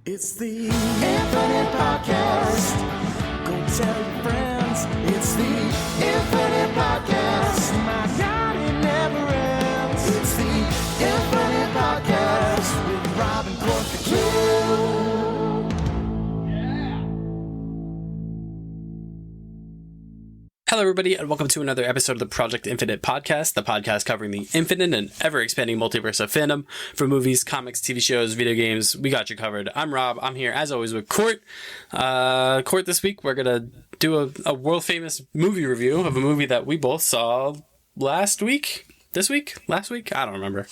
It's the Infinite Podcast. Go tell your friends. It's the Infinite Podcast. My God, it never ends. It's the Infinite Podcast with Rob and Cork the Kid. Hello, everybody, and welcome to another episode of the Project Infinite Podcast, the podcast covering the infinite and ever-expanding multiverse of fandom. From movies, comics, TV shows, video games, we got you covered. I'm Rob. I'm here, as always, with Court. Court, this week, we're going to do a world-famous movie review of a movie that we both saw last week? This week? Last week? I don't remember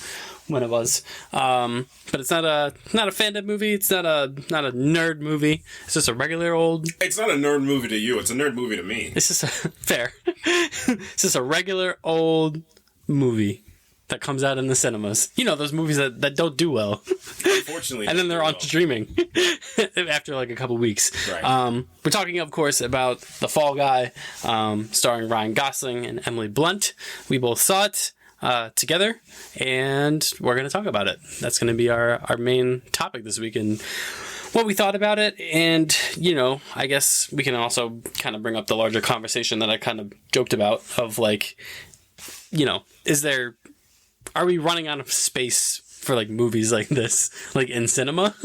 when it was. But it's not a fandom movie. It's not a nerd movie. It's just a regular old... It's not a nerd movie to you. It's a nerd movie to me. It's just fair. It's just a regular old movie that comes out in the cinemas. You know, those movies that don't do well. Unfortunately. And then they're on streaming after like a couple weeks. Right. We're talking, of course, about The Fall Guy, starring Ryan Gosling and Emily Blunt. We both saw it together, and we're going to talk about it. That's going to be our main topic this week, and what we thought about it. And, you know, I guess we can also kind of bring up the larger conversation that I kind of joked about of, like, you know, are we running out of space for, like, movies like this, like, in cinema?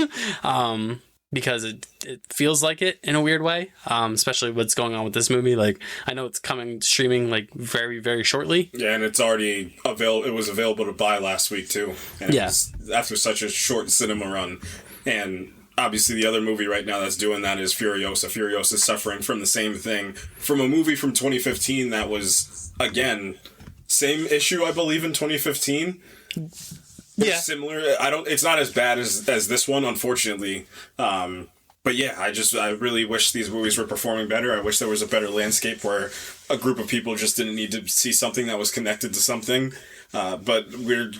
Because it feels like it in a weird way, especially what's going on with this movie. Like, I know it's coming streaming like very, very shortly. Yeah, and it's already available. It was available to buy last week too. And it was after such a short cinema run. And obviously the other movie right now that's doing that is Furiosa. Furiosa is suffering from the same thing from a movie from 2015 that was, again, same issue, I believe, in 2015. Yeah, similar. It's not as bad as this one, unfortunately. But yeah, I really wish these movies were performing better. I wish there was a better landscape where a group of people just didn't need to see something that was connected to something. But what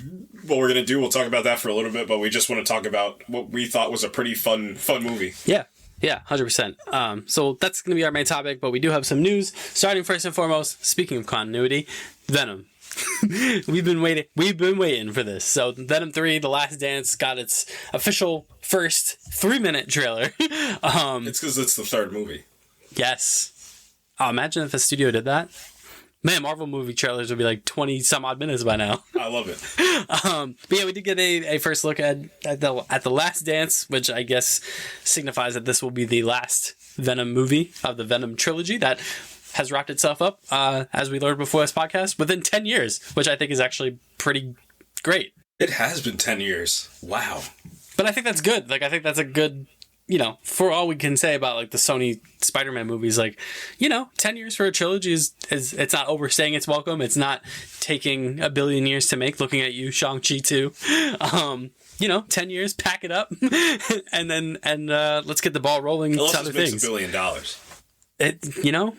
we're gonna do, we'll talk about that for a little bit. But we just want to talk about what we thought was a pretty fun movie. Yeah. Yeah, 100%. So that's going to be our main topic, but we do have some news. Starting first and foremost, speaking of continuity, Venom. We've been waiting for this. So Venom 3, The Last Dance, got its official first 3-minute trailer. It's because it's the third movie. Yes. Imagine if a studio did that. Man, Marvel movie trailers would be like 20 some odd minutes by now. I love it. But yeah, we did get a first look at the Last Dance, which I guess signifies that this will be the last Venom movie of the Venom trilogy that has wrapped itself up, as we learned before this podcast, within 10 years, which I think is actually pretty great. It has been 10 years. Wow. But I think that's good. Like, I think that's a good, you know, for all we can say about, like, the Sony Spider-Man movies, like, you know, 10 years for a trilogy is it's not overstaying its welcome. It's not taking a billion years to make, looking at you, Shang-Chi too. You know, 10 years, pack it up, and let's get the ball rolling to other things. $1 billion. You know,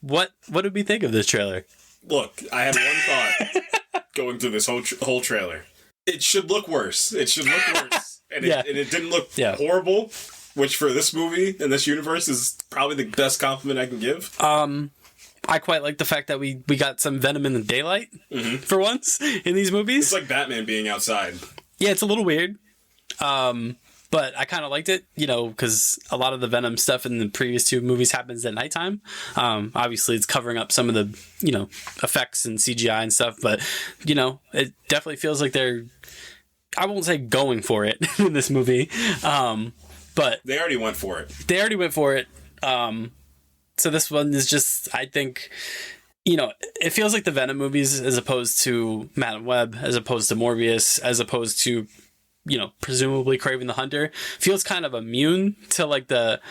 what did we think of this trailer? Look, I had one thought going through this whole trailer. It should look worse. And it didn't look horrible, which for this movie and this universe is probably the best compliment I can give. I quite like the fact that we got some Venom in the daylight for once in these movies. It's like Batman being outside. Yeah, it's a little weird. But I kind of liked it, you know, because a lot of the Venom stuff in the previous two movies happens at nighttime. Obviously, it's covering up some of the, you know, effects and CGI and stuff. But, you know, it definitely feels like they're, I won't say going for it in this movie. But they already went for it. So this one is just, I think, you know, it feels like the Venom movies as opposed to Madam Web, as opposed to Morbius, as opposed to, you know, presumably Kraven the Hunter, feels kind of immune to like the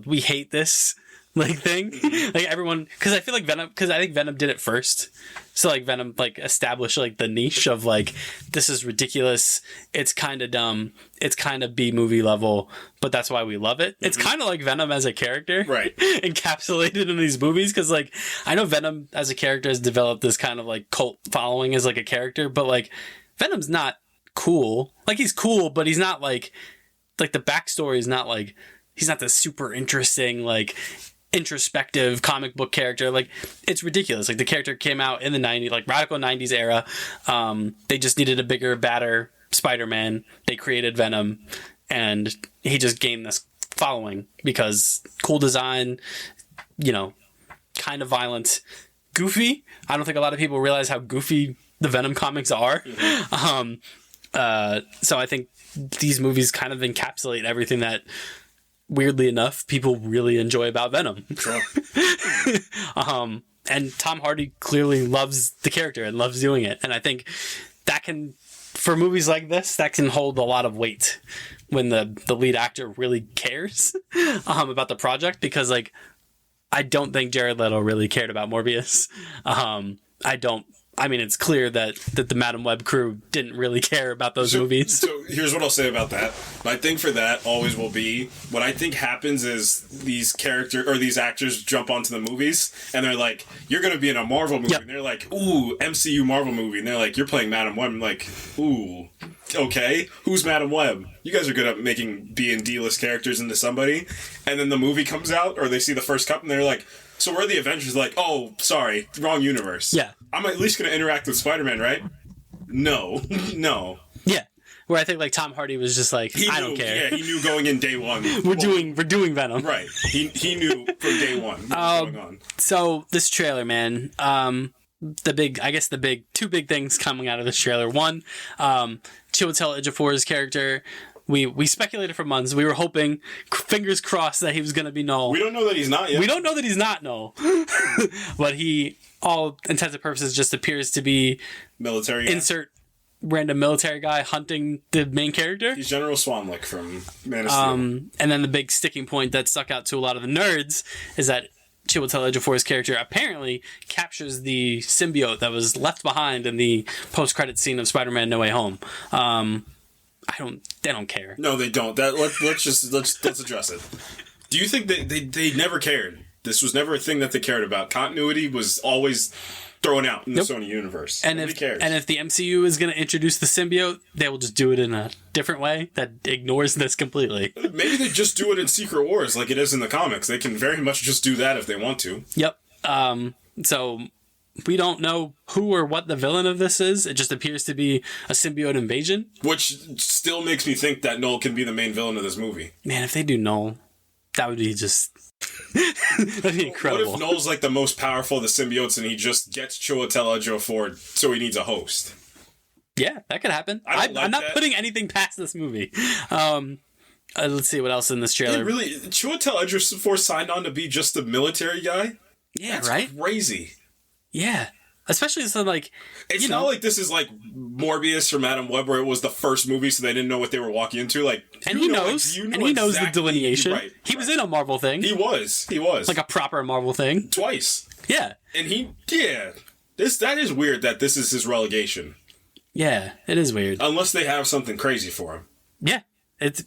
we hate this like thing. Like everyone, because I feel like I think Venom did it first. So like Venom like established like the niche of like, this is ridiculous, it's kind of dumb, it's kind of B movie level, but that's why we love it. It's kind of like Venom as a character, right? Encapsulated in these movies, because like I know Venom as a character has developed this kind of like cult following as like a character, but like Venom's not cool. Like, he's cool, but he's not like the backstory is not like, he's not the super interesting like introspective comic book character. Like, it's ridiculous. Like, the character came out in the 90s, like radical 90s era. They just needed a bigger, badder Spider-Man. They created Venom. and he just gained this following because cool design, kind of violent, goofy. I don't think a lot of people realize how goofy the Venom comics are. Mm-hmm. So I think these movies kind of encapsulate everything that, weirdly enough, people really enjoy about Venom. Sure. And Tom Hardy clearly loves the character and loves doing it. And I think that can, for movies like this, that can hold a lot of weight when the lead actor really cares about the project, because I don't think Jared Leto really cared about Morbius. It's clear that the Madam Web crew didn't really care about those movies. So here's what I'll say about that. My thing for that always will be, what I think happens is these actors jump onto the movies and they're like, you're going to be in a Marvel movie. Yep. And they're like, ooh, MCU Marvel movie. And they're like, you're playing Madam Web. I'm like, ooh, okay, who's Madam Web? You guys are good at making B and D-list characters into somebody. And then the movie comes out, or they see the first cut and they're like, so we're the Avengers. Like, oh, sorry, wrong universe. Yeah. I'm at least going to interact with Spider-Man, right? No. Yeah. Where I think Tom Hardy was just I don't care. Yeah, he knew going in day one. We're doing Venom. Right. He knew from day one what was going on. So this trailer, man, the two big things coming out of this trailer. One, Chiwetel Ejiofor's character. We speculated for months. We were hoping, fingers crossed, that he was going to be Null. We don't know that he's not yet. We don't know that he's not Null. But he, all intents and purposes, just appears to be... military guy. Insert random military guy hunting the main character. He's General Swanwick from Man of Steel. And then the big sticking point that stuck out to a lot of the nerds is that Chiwetel Ejiofor's character apparently captures the symbiote that was left behind in the post-credit scene of Spider-Man No Way Home. They don't care. No, they don't. Let's address it. Do you think they never cared? This was never a thing that they cared about. Continuity was always thrown out in the Sony universe. And Nobody cares. And if the MCU is going to introduce the symbiote, they will just do it in a different way that ignores this completely. Maybe they just do it in Secret Wars like it is in the comics. They can very much just do that if they want to. Yep. So we don't know who or what the villain of this is. It just appears to be a symbiote invasion. Which still makes me think that Null can be the main villain of this movie. Man, if they do Null, that would be just... that'd be incredible. What if Null's the most powerful of the symbiotes and he just gets Chiwetel Ejiofor so he needs a host? Yeah, that could happen. I'm not putting anything past this movie. Let's see what else in this trailer. Really, Chiwetel Ejiofor signed on to be just the military guy? Yeah, that's right? Crazy. Yeah. Especially so it's not like this is like Morbius or Madam Web where it was the first movie so they didn't know what they were walking into. And he knows. He knows the delineation. Right, he was in a Marvel thing. He was. Like a proper Marvel thing. Twice. Yeah. And that is weird that this is his relegation. Yeah, it is weird. Unless they have something crazy for him. Yeah. It's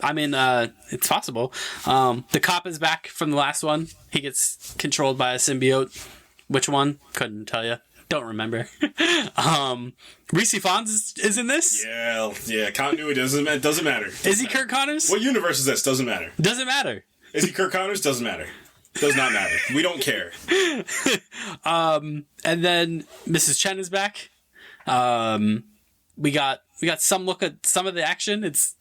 possible. The cop is back from the last one. He gets controlled by a symbiote. Which one? Couldn't tell you. Don't remember. Reese Fonz is in this? Yeah. Continuity doesn't matter. Is he Kirk Connors? What universe is this? Doesn't matter. Doesn't matter. Is he Kirk Connors? Doesn't matter. Does not matter. We don't care. And then Mrs. Chen is back. We got some look at some of the action. It's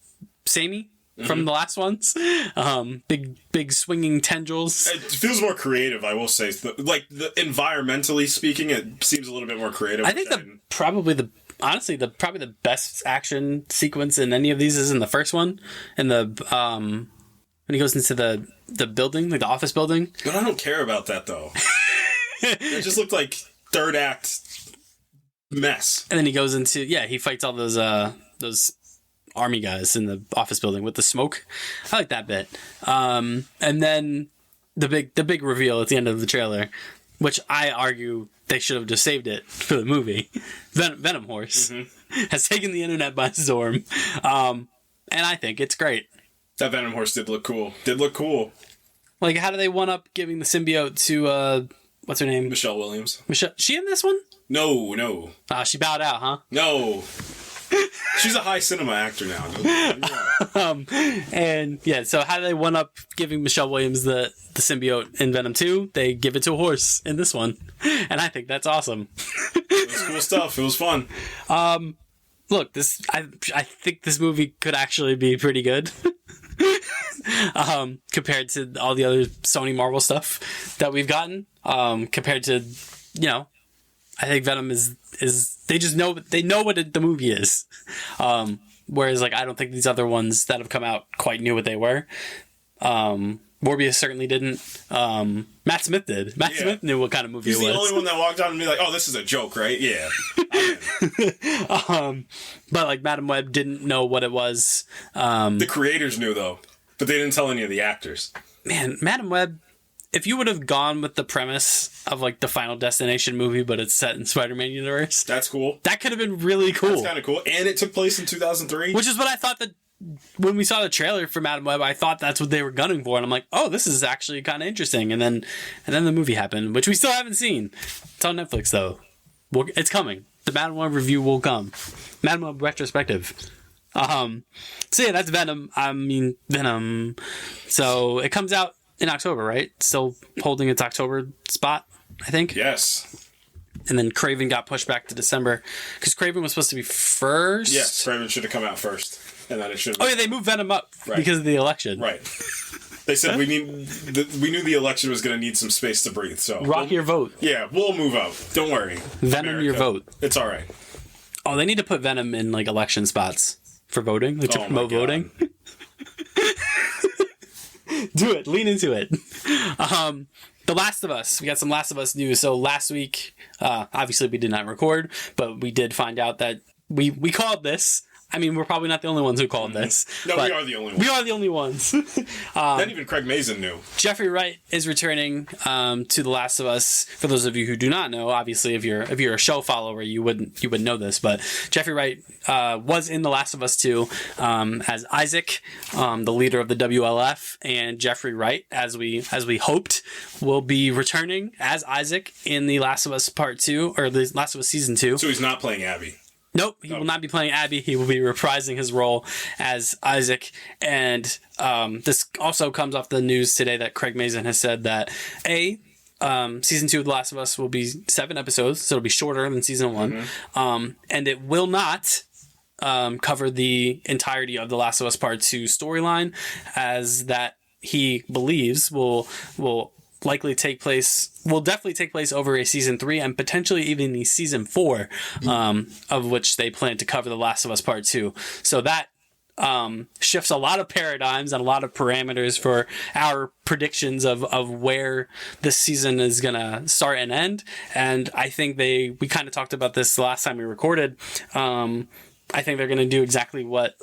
samey from the last ones. Big swinging tendrils. It feels more creative, I will say. Environmentally speaking, it seems a little bit more creative. I think probably the best action sequence in any of these is in the first one, and when he goes into the building, the office building. But I don't care about that though. It just looked like third act mess. And then he goes into he fights all those army guys in the office building with the smoke. I like that bit. And then the big reveal at the end of the trailer, which I argue they should have just saved it for the movie. Venom Horse has taken the internet by storm. And I think it's great. That Venom Horse did look cool. How do they one up giving the symbiote to what's her name? Michelle Williams. She in this one? No. She bowed out, huh? No. She's a high cinema actor now. So how do they one up giving Michelle Williams the symbiote in Venom 2? They give it to a horse in this one. And I think that's awesome. It was cool stuff. It was fun. Look, I think this movie could actually be pretty good. compared to all the other Sony Marvel stuff that we've gotten. Compared to, I think Venom is they just know what the movie is. Whereas I don't think these other ones that have come out quite knew what they were. Morbius certainly didn't. Matt Smith did. Matt Smith knew what kind of movie it was. He's the only one that walked out and be like, "Oh, this is a joke, right?" Yeah. But Madam Web didn't know what it was. The creators knew though, but they didn't tell any of the actors. Man, Madam Web. If you would have gone with the premise of the Final Destination movie, but it's set in Spider-Man universe, that's cool. That could have been really cool. That's kind of cool, and it took place in 2003, which is what I thought that. When we saw the trailer for Madam Web, I thought that's what they were gunning for, and I'm like, "Oh, this is actually kind of interesting." And then the movie happened, which we still haven't seen. It's on Netflix though. It's coming. The Madam Web review will come. Madam Web retrospective. So yeah, that's Venom. Venom. So it comes out in October, right? Still holding its October spot, I think. Yes. And then Kraven got pushed back to December because Kraven was supposed to be first. Yes, Kraven should have come out first. And then it should. Oh yeah, they moved Venom up because of the election. Right. They said we knew the election was going to need some space to breathe. So rock your vote. Yeah, we'll move up. Don't worry. Venom America. your vote. It's all right. Oh, they need to put Venom in election spots for voting. To promote voting. Do it. Lean into it. The Last of Us. We got some Last of Us news. So last week, obviously we did not record, but we did find out that we called this. I mean, we're probably not the only ones who called this. No, we are the only ones. We are the only ones. Then even Craig Mazin knew. Jeffrey Wright is returning to The Last of Us. For those of you who do not know, obviously, if you're a show follower, you wouldn't know this. But Jeffrey Wright was in The Last of Us 2 as Isaac, the leader of the WLF, and Jeffrey Wright, as we hoped, will be returning as Isaac in The Last of Us Part 2 or The Last of Us Season 2. So he's not playing Abby. Nope, he will not be playing Abby. He will be reprising his role as Isaac. And this also comes off the news today that Craig Mazin has said that Season 2 of The Last of Us will be 7 episodes, so it'll be shorter than Season 1. Mm-hmm. And it will not cover the entirety of The Last of Us Part 2 storyline, as that he believes will definitely take place over a Season 3 and potentially even the Season 4, of which they plan to cover The Last of Us Part 2. So that shifts a lot of paradigms and a lot of parameters for our predictions of where this season is going to start and end. And I think we kind of talked about this the last time we recorded. I think they're going to do exactly what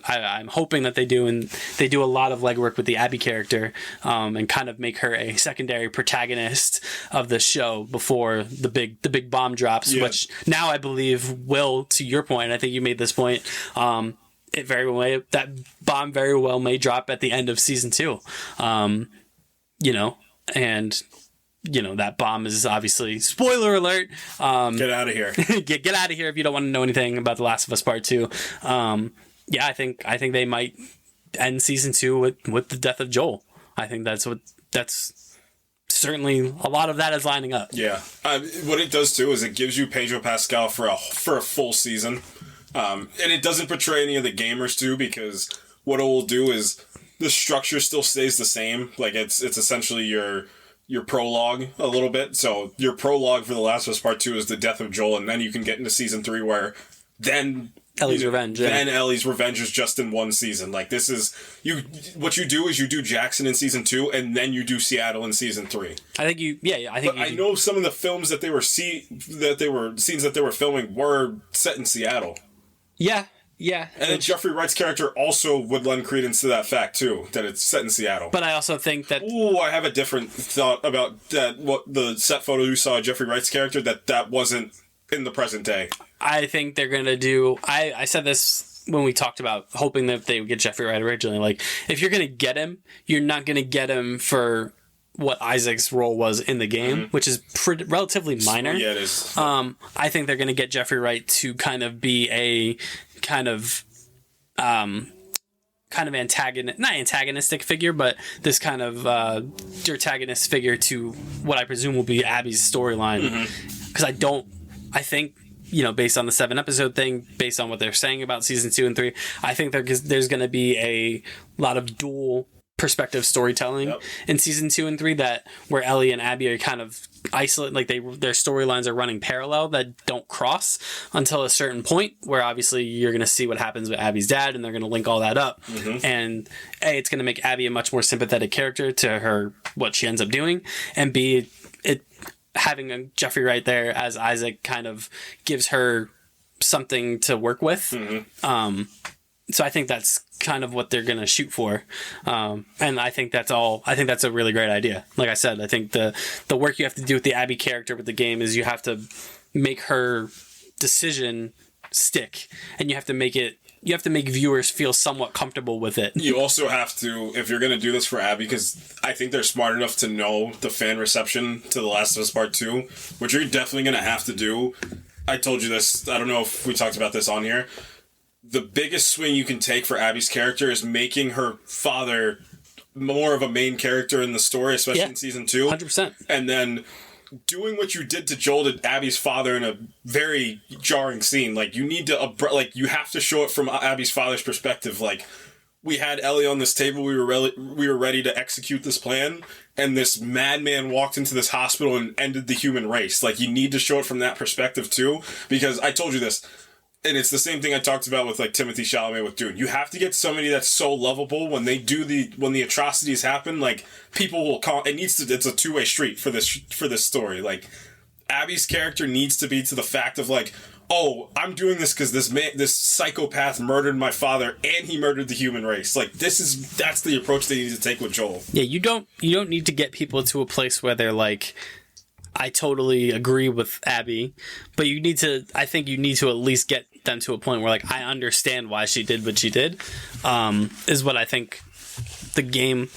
I'm hoping that they do, and they do a lot of legwork with the Abby character, and kind of make her a secondary protagonist of the show before the big bomb drops, which now I believe will, to your point, I think you made this point, that bomb very well may drop at the end of Season 2, and that bomb is obviously, spoiler alert. Get out of here. Get out of here if you don't want to know anything about The Last of Us Part 2. I think they might end Season 2 with the death of Joel. I think that's certainly a lot of that is lining up. Yeah. What it does too is it gives you Pedro Pascal for a full season. And it doesn't portray any of the gamers too, because what it will do is the structure still stays the same. It's essentially your prologue a little bit. So your prologue for The Last of Us Part 2 is the death of Joel, and then you can get into Season 3 where then Ellie's revenge. Yeah. Then Ellie's revenge is just in one season. This is what you do is you do Jackson in Season 2, and then you do Seattle in Season 3. I know some of the films that scenes that they were filming were set in Seattle. Yeah. And then Jeffrey Wright's character also would lend credence to that fact too, that it's set in Seattle. But I also think that I have a different thought about that. What the set photo you saw of Jeffrey Wright's character, that wasn't in the present day. I think they're going to do... I said this when we talked about hoping that they would get Jeffrey Wright originally. If you're going to get him, you're not going to get him for what Isaac's role was in the game, which is relatively minor. Yeah, it is. I think they're going to get Jeffrey Wright to kind of be a kind of not antagonistic figure, but this kind of protagonist figure to what I presume will be Abby's storyline. Because I think, based on the 7-episode thing, based on what they're saying about season 2 and 3, I think there's going to be a lot of dual perspective storytelling in season 2 and 3 where Ellie and Abby are kind of isolate, like their storylines are running parallel that don't cross until a certain point where obviously you're going to see what happens with Abby's dad and they're going to link all that up. And A, it's going to make Abby a much more sympathetic character to her, what she ends up doing, and B, having a Jeffrey right there as Isaac kind of gives her something to work with. So I think that's kind of what they're going to shoot for. And I think that's a really great idea. Like I said, I think the work you have to do with the Abby character with the game is you have to make her decision stick, and you have to make viewers feel somewhat comfortable with it. You also have to, if you're going to do this for Abby, because I think they're smart enough to know the fan reception to The Last of Us Part 2, which you're definitely going to have to do. I told you this, I don't know if we talked about this on here. The biggest swing you can take for Abby's character is making her father more of a main character in the story, especially in season 2. 100%. And then doing what you did to Joel to Abby's father in a very jarring scene. Like, you need to, you have to show it from Abby's father's perspective. Like, we had Ellie on this table, we were ready to execute this plan, and this madman walked into this hospital and ended the human race. Like, you need to show it from that perspective too, because I told you this, and it's the same thing I talked about with like Timothée Chalamet with Dune. You have to get somebody that's so lovable when the atrocities happen. Like, people will call. It's a two-way street for this story. Like, Abby's character needs to be to the fact of like, oh, I'm doing this because this psychopath murdered my father and he murdered the human race. Like, that's the approach they need to take with Joel. Yeah, you don't need to get people to a place where they're like, I totally agree with Abby, but I think you need to at least get them to a point where like, I understand why she did what she did, is what I think the game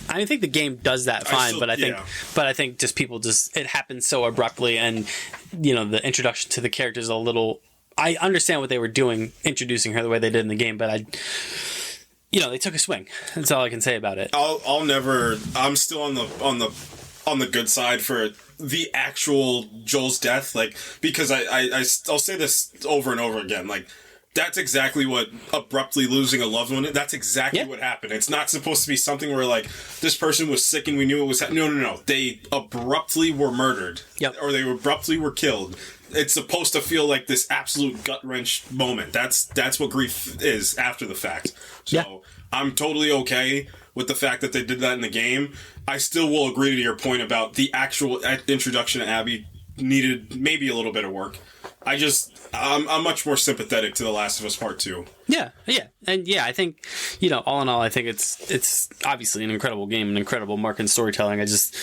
does that fine, but I think just people it happens so abruptly, and the introduction to the character is a little, I understand what they were doing introducing her the way they did in the game, but they took a swing. That's all I can say about it. I'm still on the good side for the actual Joel's death, like, because I'll say this over and over again, like, that's exactly what abruptly losing a loved one, that's exactly what happened. It's not supposed to be something where like this person was sick and we knew it was no, they abruptly were murdered, or they abruptly were killed. It's supposed to feel like this absolute gut-wrench moment. That's what grief is after the fact. So I'm totally okay with the fact that they did that in the game. I still will agree to your point about the actual introduction to Abby needed maybe a little bit of work. I'm much more sympathetic to The Last of Us Part 2. Yeah. And I think, all in all, I think it's obviously an incredible game, an incredible mark in storytelling. I just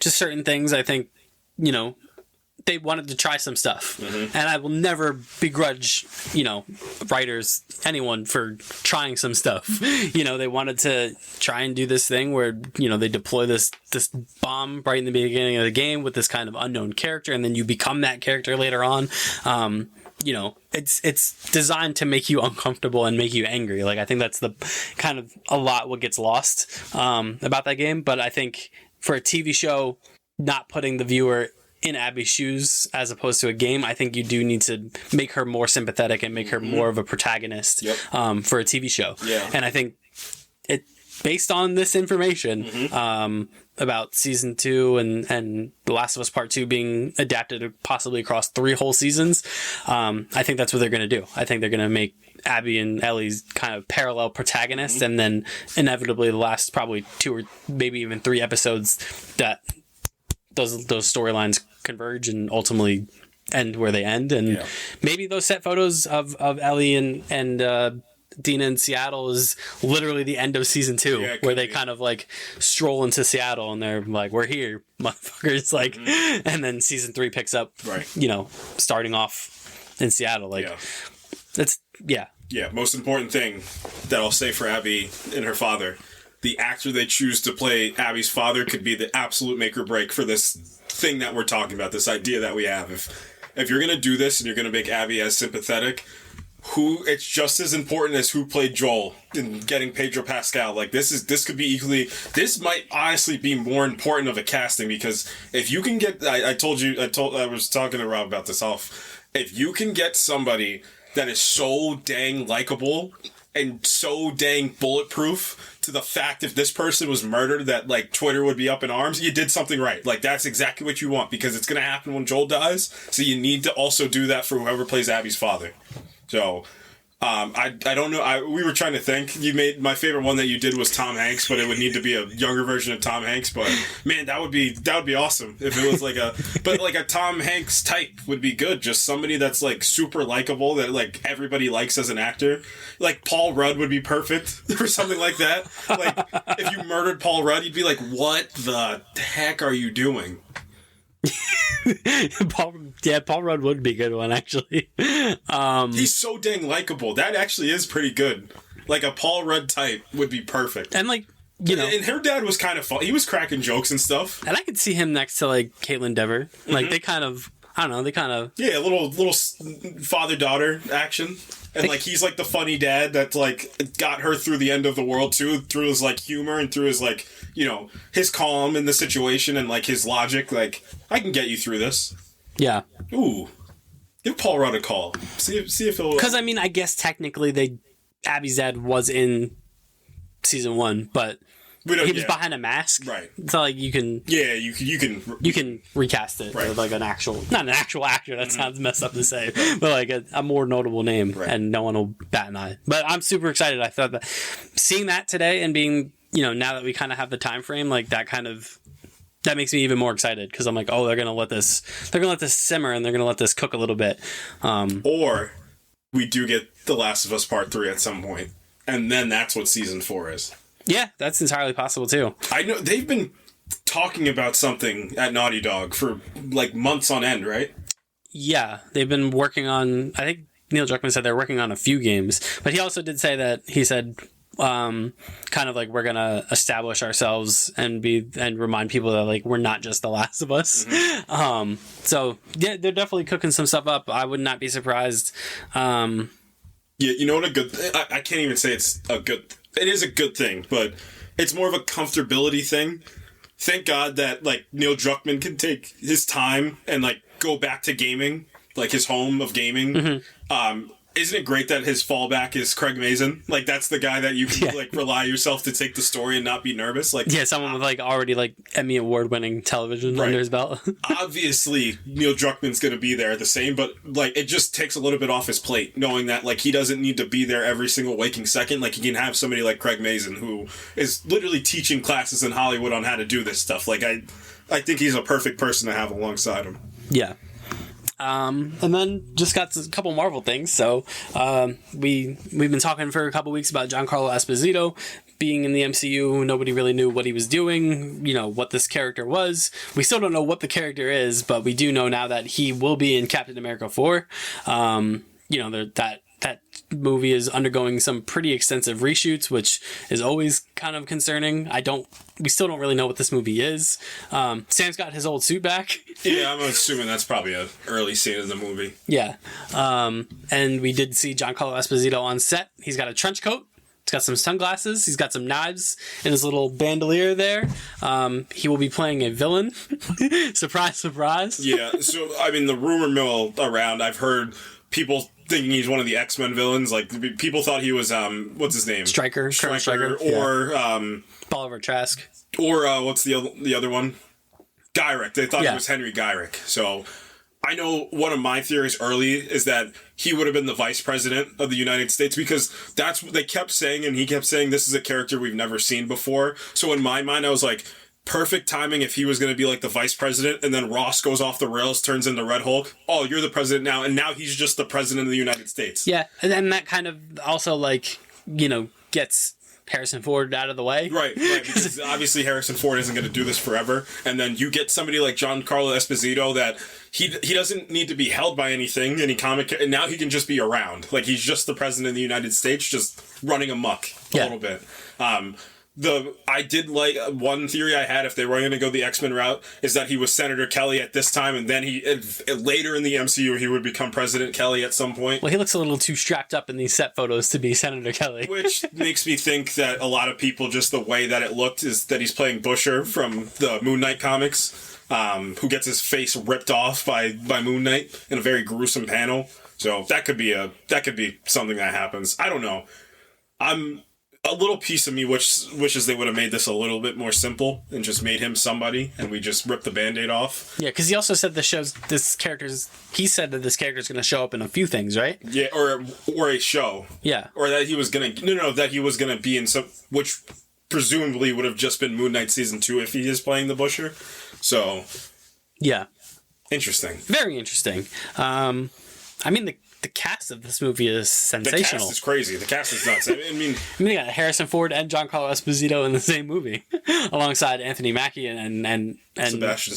certain things, I think, they wanted to try some stuff. And I will never begrudge, writers, anyone for trying some stuff. They wanted to try and do this thing where, they deploy this bomb right in the beginning of the game with this kind of unknown character, and then you become that character later on. It's designed to make you uncomfortable and make you angry. Like, I think that's the kind of a lot what gets lost about that game. But I think for a TV show, not putting the viewer in Abby's shoes as opposed to a game, I think you do need to make her more sympathetic and make her more of a protagonist for a TV show. And I think based on this information about season 2 and The Last of Us Part 2 being adapted possibly across 3 whole seasons, I think that's what they're going to do. I think they're going to make Abby and Ellie's kind of parallel protagonists, and then inevitably the last probably 2 or maybe even 3 episodes that those storylines converge and ultimately end where they end. And maybe those set photos of Ellie and Dina in Seattle is literally the end of season 2, where they kind of like stroll into Seattle and they're like, we're here, motherfuckers. Like, and then season 3 picks up, starting off in Seattle. Like, most important thing that I'll say for Abby and her father, the actor they choose to play Abby's father could be the absolute make or break for this thing that we're talking about, this idea that we have. If you're going to do this and you're going to make Abby as sympathetic, it's just as important as who played Joel in getting Pedro Pascal. Like, this could be equally, this might honestly be more important of a casting, because if you can get, I was talking to Rob about this off if you can get somebody that is so dang likable and so dang bulletproof to the fact if this person was murdered that, like, Twitter would be up in arms, you did something right. Like, that's exactly what you want, because it's going to happen when Joel dies, so you need to also do that for whoever plays Abby's father. So... I don't know. We were trying to think. You made my favorite one that you did was Tom Hanks, but it would need to be a younger version of Tom Hanks. But man, that would be awesome if it was like a Tom Hanks type would be good. Just somebody that's like super likable that like everybody likes as an actor. Like Paul Rudd would be perfect for something like that. Like if you murdered Paul Rudd, you'd be like, what the heck are you doing? Paul Rudd would be a good one, actually. He's so dang likable. That actually is pretty good. Like a Paul Rudd type would be perfect. And like, you know, and her dad was kind of fun. He was cracking jokes and stuff. And I could see him next to like Caitlin Dever. Like they kind of, I don't know, they kind of a little father-daughter action. And like he's like the funny dad that like got her through the end of the world too, through his like humor and through his like, you know, his calm in the situation and like his logic. Like, I can get you through this. Yeah. Ooh, give Paul Rudd a call. See if he'll. Because I mean, I guess technically Abby's dad was in season 1, but he was behind a mask, right? So like you can recast it with like not an actual actor. That sounds messed up to say, but like a more notable name, and no one will bat an eye. But I'm super excited. I thought that seeing that today and being, you know, now that we kind of have the time frame, like that makes me even more excited because I'm like, oh, they're gonna let this simmer and they're gonna let this cook a little bit. Or we do get The Last of Us Part 3 at some point, and then that's what season 4 is. Yeah, that's entirely possible too. I know they've been talking about something at Naughty Dog for like months on end, right? Yeah, they've been working on, I think Neil Druckmann said they're working on a few games, but he also did say that he said kind of like we're gonna establish ourselves and remind people that like we're not just The Last of Us. Mm-hmm. So yeah, they're definitely cooking some stuff up. I would not be surprised. Yeah, you know what I can't even say it's a good. It is a good thing, but it's more of a comfortability thing. Thank God that like Neil Druckmann can take his time and like go back to gaming, like his home of gaming. Mm-hmm. Isn't it great that his fallback is Craig Mazin? Like that's the guy that you can like rely yourself to take the story and not be nervous. Like someone with like already like Emmy award-winning television under his belt. Obviously, Neil Druckmann's going to be there the same, but like it just takes a little bit off his plate, knowing that like he doesn't need to be there every single waking second. Like he can have somebody like Craig Mazin who is literally teaching classes in Hollywood on how to do this stuff. Like I think he's a perfect person to have alongside him. Yeah. And then just got a couple Marvel things. So we've been talking for a couple weeks about Giancarlo Esposito being in the MCU. Nobody really knew what he was doing, you know, what this character was. We still don't know what the character is, but we do know now that he will be in Captain America 4. You know, that movie is undergoing some pretty extensive reshoots, which is always kind of concerning. We still don't really know what this movie is. Sam's got his old suit back. Yeah, I'm assuming that's probably an early scene of the movie. Yeah. And we did see Giancarlo Esposito on set. He's got a trench coat. He's got some sunglasses. He's got some knives in his little bandolier there. He will be playing a villain. Surprise, surprise. Yeah, so, I mean, the rumor mill around, I've heard people thinking he's one of the X-Men villains. Like, people thought he was, what's his name? Stryker. Or, Bolivar Trask. Or, what's the other one? Gyrick. They thought he was Henry Gyrick. So, I know one of my theories early is that he would have been the vice president of the United States because that's what they kept saying, and he kept saying this is a character we've never seen before. So, in my mind, I was like, perfect timing if he was going to be like the vice president and then Ross goes off the rails, turns into Red Hulk. Oh, you're the president now. And now he's just the president of the United States. Yeah. And then that kind of also like, you know, gets Harrison Ford out of the way. Right. Because obviously Harrison Ford isn't going to do this forever. And then you get somebody like Giancarlo Esposito that he doesn't need to be held by anything, any comic, and now he can just be around. Like he's just the president of the United States, just running amok a little bit. I did like one theory I had if they were going to go the X-Men route is that he was Senator Kelly at this time, and then later in the MCU he would become President Kelly at some point. Well, he looks a little too strapped up in these set photos to be Senator Kelly, which makes me think that a lot of people just the way that it looked is that he's playing Busher from the Moon Knight comics. who gets his face ripped off by Moon Knight in a very gruesome panel. So that could be something that happens. I don't know. I'm a little piece of me wishes they would have made this a little bit more simple and just made him somebody, and we just ripped the Band-Aid off. Yeah, because he also said he said that this character's going to show up in a few things, right? Yeah, or a show. Yeah. Or that he was going to... that he was going to be in some... Which presumably would have just been Moon Knight Season 2 if he is playing the Busher. So... Yeah. Interesting. Very interesting. I mean, the cast of this movie is sensational. The cast is crazy. The cast is nuts. I mean, they got Harrison Ford and Giancarlo Esposito in the same movie, alongside Anthony Mackie and Sebastian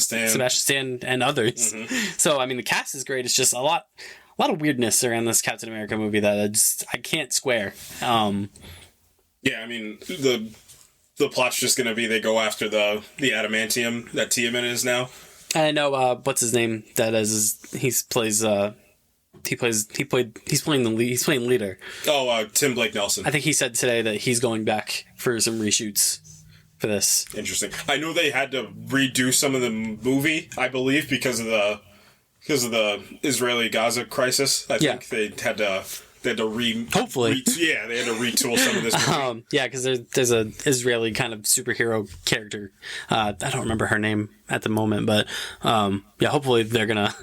Stan and others. Mm-hmm. So, I mean, the cast is great. It's just a lot of weirdness around this Captain America movie that I can't square. Yeah, I mean, the plot's just going to be they go after the adamantium that Tiamat is now. I know what's his name. He's playing leader. Oh, Tim Blake Nelson. I think he said today that he's going back for some reshoots for this. Interesting. I know they had to redo some of the movie, I believe, because of the Israeli Gaza crisis. I think they had to hopefully they had to retool some of this movie. Because there's a Israeli kind of superhero character. I don't remember her name at the moment, but hopefully they're gonna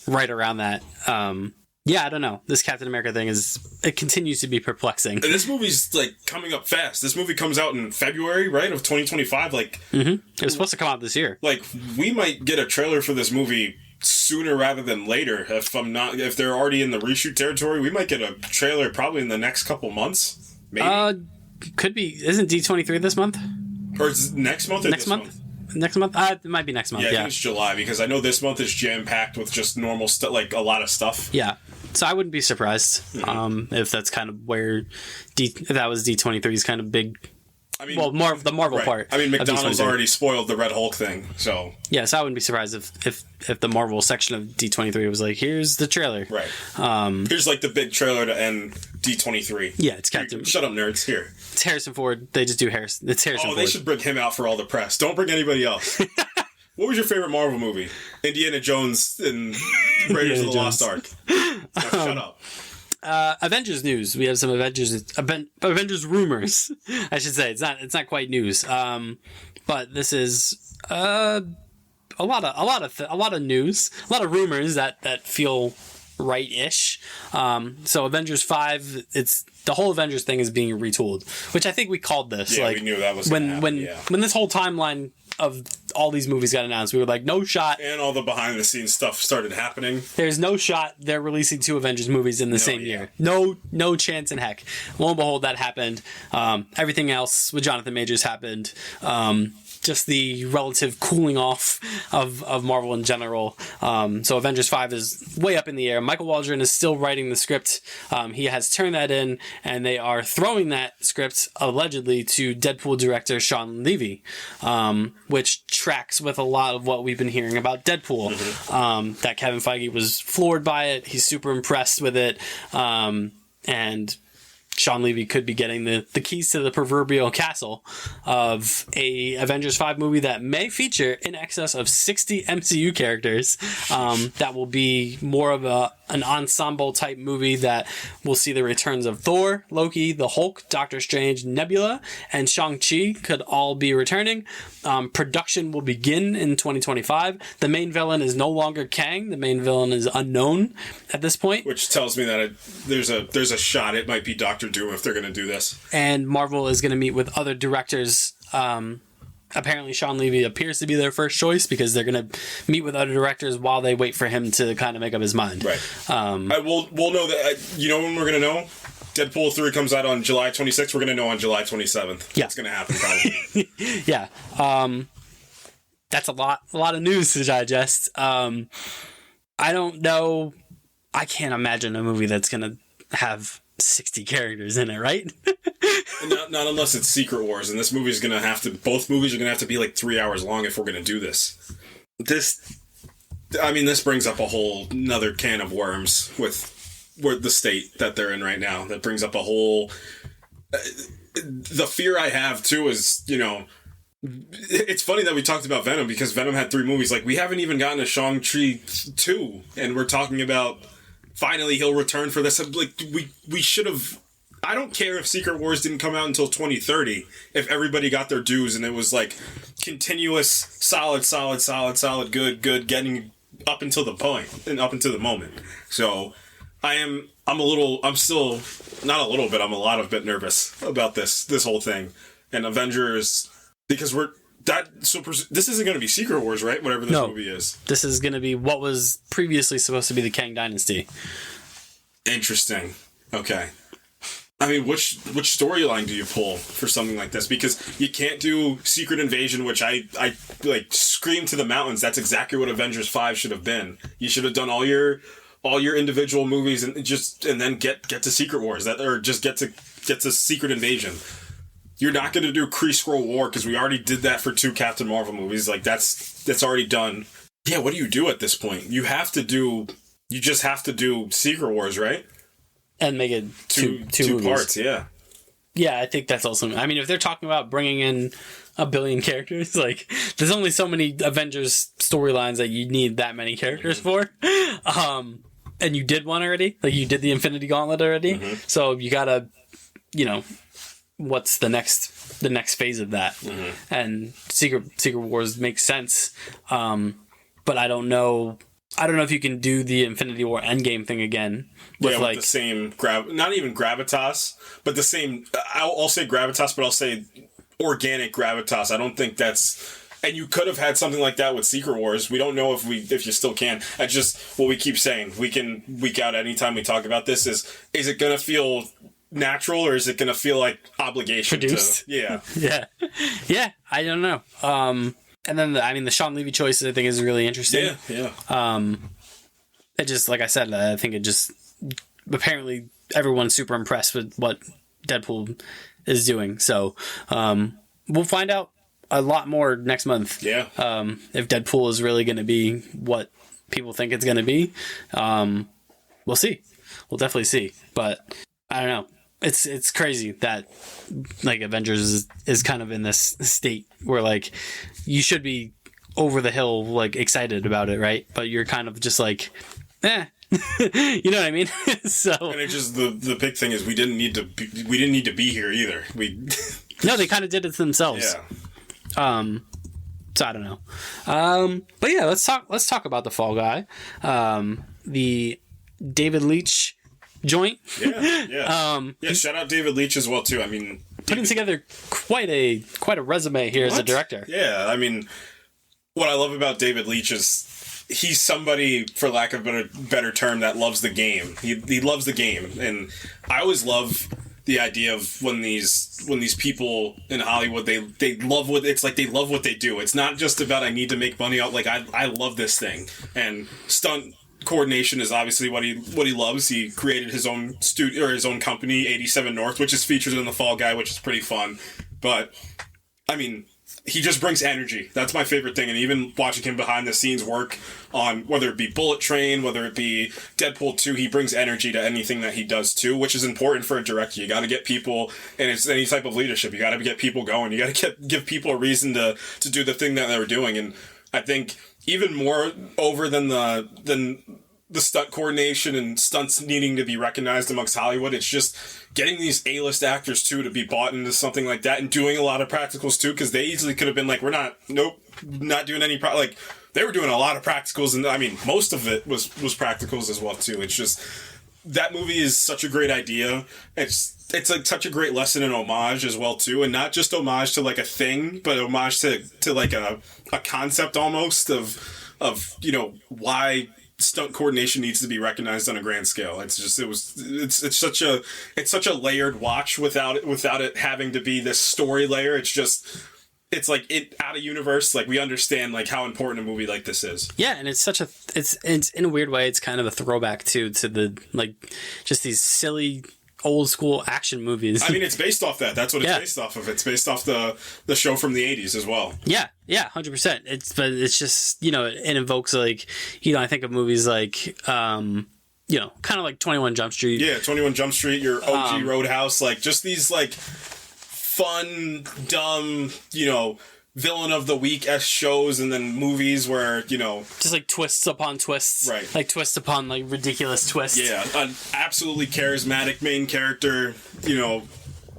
right around that. I don't know. This Captain America thing it continues to be perplexing. And this movie's like coming up fast. This movie comes out in February, right, of 2025. Like, it was supposed to come out this year. Like, we might get a trailer for this movie sooner rather than later. If they're already in the reshoot territory, we might get a trailer probably in the next couple months. Maybe. Could be. Isn't D23 this month? Or is it next month? Or next month? Next month? It might be next month. Yeah, I think it's July, because I know this month is jam packed with just normal stuff, like a lot of stuff. Yeah. So I wouldn't be surprised if that's kind of where if that was D23's kind of big. I mean, more of the Marvel part. I mean, McDonald's already spoiled the Red Hulk thing, so so I wouldn't be surprised if the Marvel section of D23 was like, here's the trailer. Right. Here's like the big trailer to end D23. Yeah, it's Captain. Shut up, nerds. Here. It's Harrison Ford. They just do Harrison. It's Harrison Ford. They should bring him out for all the press. Don't bring anybody else. What was your favorite Marvel movie? Indiana Jones and Raiders of the Lost Ark. Now, shut up. Avengers news. We have some Avengers rumors. I should say it's not quite news. But this is a lot of news, a lot of rumors that feel right-ish. So Avengers 5, it's the whole Avengers thing is being retooled, which I think we called this. Yeah, we knew that was when this whole timeline of all these movies got announced, we were like, no shot. And all the behind-the-scenes stuff started happening. There's no shot they're releasing 2 Avengers movies in the same year. No chance in heck. Lo and behold, that happened. Everything else with Jonathan Majors happened. Just the relative cooling off of Marvel in general. So Avengers 5 is way up in the air. Michael Waldron is still writing the script. He has turned that in, and they are throwing that script allegedly to Deadpool director Sean Levy, which tracks with a lot of what we've been hearing about Deadpool. Mm-hmm. That Kevin Feige was floored by it. He's super impressed with it. And Sean Levy could be getting the keys to the proverbial castle of a Avengers 5 movie that may feature in excess of 60 MCU characters. That will be more of an ensemble type movie that will see the returns of Thor, Loki, the Hulk, Doctor Strange, Nebula, and Shang-Chi could all be returning. Production will begin in 2025. The main villain is no longer Kang. The main villain is unknown at this point. Which tells me that there's a shot it might be Doctor Doom if they're going to do this. And Marvel is going to meet with other directors. Apparently Sean Levy appears to be their first choice because they're going to meet with other directors while they wait for him to kind of make up his mind. Right. We'll know that. You know when we're going to know? Deadpool 3 comes out on July 26th. We're going to know on July 27th. Yeah. It's going to happen probably. Yeah. That's a lot of news to digest. I don't know. I can't imagine a movie that's going to have 60 characters in it, right? not unless it's Secret Wars, and this movie's going to have to... Both movies are going to have to be like 3 hours long if we're going to do this. This brings up a whole another can of worms with the state that they're in right now. That brings up a whole... the fear I have, too, is, It's funny that we talked about Venom because Venom had 3 movies. Like, we haven't even gotten a Shang-Chi 2, and we're talking about finally he'll return for this. Like, we should have... I don't care if Secret Wars didn't come out until 2030, if everybody got their dues and it was, like, continuous, solid, good, getting up until the point, and up until the moment. So, I'm a lot of bit nervous about this whole thing. And Avengers... Because this isn't going to be Secret Wars, right? Whatever this movie is. This is going to be what was previously supposed to be the Kang Dynasty. Interesting. Okay. I mean, which storyline do you pull for something like this? Because you can't do Secret Invasion, which I like scream to the mountains. That's exactly what Avengers 5 should have been. You should have done all your individual movies and then get to Secret Wars, or just get to Secret Invasion. You're not going to do Kree-Skrull War because we already did that for 2 Captain Marvel movies. Like, that's already done. Yeah, what do you do at this point? You just have to do Secret Wars, right? And make it two parts, yeah. Yeah, I think that's also... I mean, if they're talking about bringing in 1 billion characters, like, there's only so many Avengers storylines that you need that many characters for. And you did one already. Like, you did the Infinity Gauntlet already. Mm-hmm. So you gotta, what's the next phase of that? Mm-hmm. And Secret Wars makes sense. But I don't know if you can do the Infinity War Endgame thing again. With the same not even gravitas, but the same. I'll say gravitas, but I'll say organic gravitas. I don't think that's. And you could have had something like that with Secret Wars. We don't know if you still can. I just what we keep saying. We can week out anytime we talk about this is it gonna feel natural or is it gonna feel like obligation? Produced? Yeah. Yeah. I don't know. And then the Sean Levy choices I think is really interesting. Yeah. It just, like I said, I think it just apparently everyone's super impressed with what Deadpool is doing. So we'll find out a lot more next month. Yeah. If Deadpool is really going to be what people think it's going to be, we'll see. We'll definitely see. But I don't know. It's crazy that like Avengers is kind of in this state where like you should be over the hill like excited about it, right? But you're kind of just like, you know what I mean? So and it just the big thing is we didn't need to be here either. No, they kind of did it themselves. Yeah. So I don't know. But yeah, let's talk about the Fall Guy. The David Leitch joint. Yeah. Shout out David Leitch as well too. I mean, putting together quite a resume here as a director. Yeah, I mean, what I love about David Leitch is he's somebody, for lack of a better term, that loves the game. He loves the game, and I always love the idea of when these people in Hollywood they love what it's like. They love what they do. It's not just about I need to make money out. Like I love this thing, and stunt coordination is obviously what he loves. He created his own studio or his own company, 87 North, which is featured in the Fall Guy, which is pretty fun. But I mean, he just brings energy. That's my favorite thing. And even watching him behind the scenes work on whether it be Bullet Train, whether it be Deadpool 2, he brings energy to anything that he does too, which is important for a director. You got to get people, and it's any type of leadership. You got to get people going. You got to give people a reason to do the thing that they were doing. And I think even more over than the stunt coordination and stunts needing to be recognized amongst Hollywood, it's just getting these A-list actors too to be bought into something like that and doing a lot of practicals too, because they easily could have been like, not doing any like they were doing a lot of practicals, and I mean most of it was practicals as well too. It's just that movie is such a great idea. It's like such a great lesson in homage as well too, and not just homage to like a thing, but homage to like a concept almost of why stunt coordination needs to be recognized on a grand scale. It's such a layered watch without it having to be this story layer. It's like it out of universe. Like we understand like how important a movie like this is. Yeah, and it's in a weird way it's kind of a throwback to the like just these silly old school action movies. I mean, it's based off that. That's what it's based off of. It's based off the show from the 80s as well. Yeah, 100%. It's just, it invokes like, I think of movies like, kind of like 21 Jump Street. Yeah, 21 Jump Street, your OG Roadhouse, like just these like fun, dumb, villain of the week as shows and then movies where, just like twists upon twists. Right. Like twist upon like ridiculous twists. Yeah, an absolutely charismatic main character,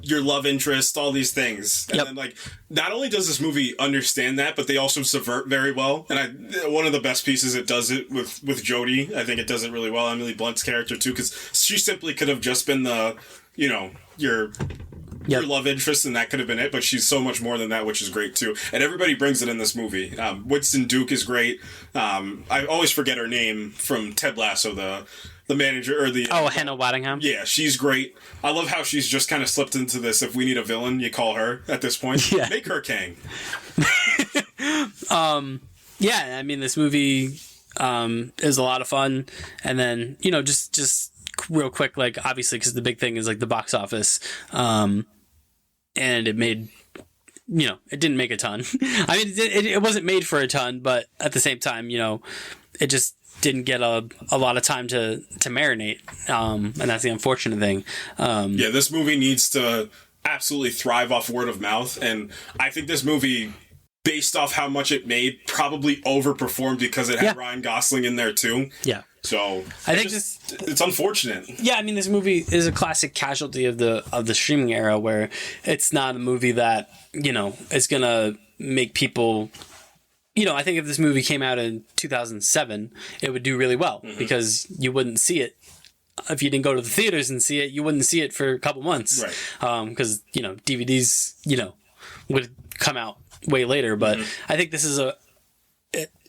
your love interest, all these things. And then, like, not only does this movie understand that, but they also subvert very well. And one of the best pieces it does it with Jodie. I think it does it really well. Emily Blunt's character, too, because she simply could have just been the, your love interest, and that could have been it, but she's so much more than that, which is great too. And everybody brings it in this movie. Winston Duke is great. I always forget her name from Ted Lasso, the manager, or the Hannah Waddingham. Yeah, she's great. I love how she's just kind of slipped into this. If we need a villain, you call her at this point. Yeah. Make her Kang. Yeah, I mean, this movie is a lot of fun, and then just real quick, like, obviously, because the big thing is like the box office, and it made, it didn't make a ton. I mean, it wasn't made for a ton, but at the same time, it just didn't get a lot of time to marinate, and that's the unfortunate thing. Yeah, this movie needs to absolutely thrive off word of mouth, and I think this movie, based off how much it made, probably overperformed because it had Ryan Gosling in there too. Yeah. So I think it's unfortunate. Yeah, I mean, this movie is a classic casualty of the streaming era, where it's not a movie that is gonna make people. I think if this movie came out in 2007, it would do really well, because you wouldn't see it if you didn't go to the theaters and see it. You wouldn't see it for a couple months, right? Because DVDs would come out way later. But I think this is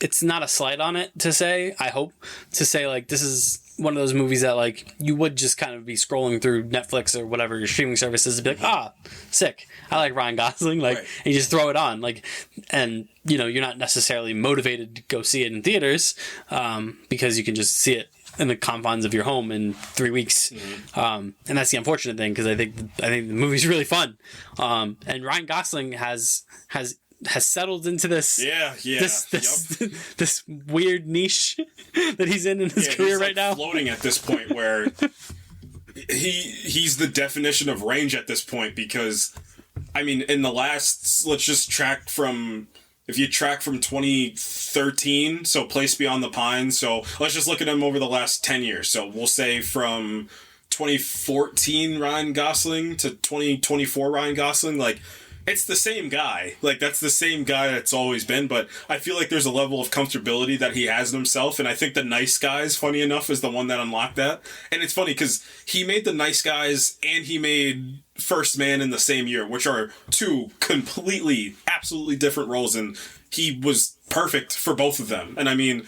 it's not a slight on it to say, I hope, to say, like, this is one of those movies that, like, you would just kind of be scrolling through Netflix or whatever your streaming services and be like, sick, I like Ryan Gosling, like, right. And you just throw it on, like, and, you're not necessarily motivated to go see it in theaters, because you can just see it in the confines of your home in 3 weeks. And that's the unfortunate thing, because I think the movie's really fun. And Ryan Gosling has settled into this this weird niche that he's in his career right now. Floating at this point where he's the definition of range at this point, because I mean, in the last, let's just track from, if you track from 2013, so Place Beyond the Pines, so let's just look at him over the last 10 years. So we'll say from 2014 Ryan Gosling to 2024 Ryan Gosling, like, it's the same guy. Like, that's the same guy that's always been, but I feel like there's a level of comfortability that he has in himself, and I think The Nice Guys, funny enough, is the one that unlocked that. And it's funny, because he made The Nice Guys, and he made First Man in the same year, which are two completely, absolutely different roles, and he was perfect for both of them. And I mean,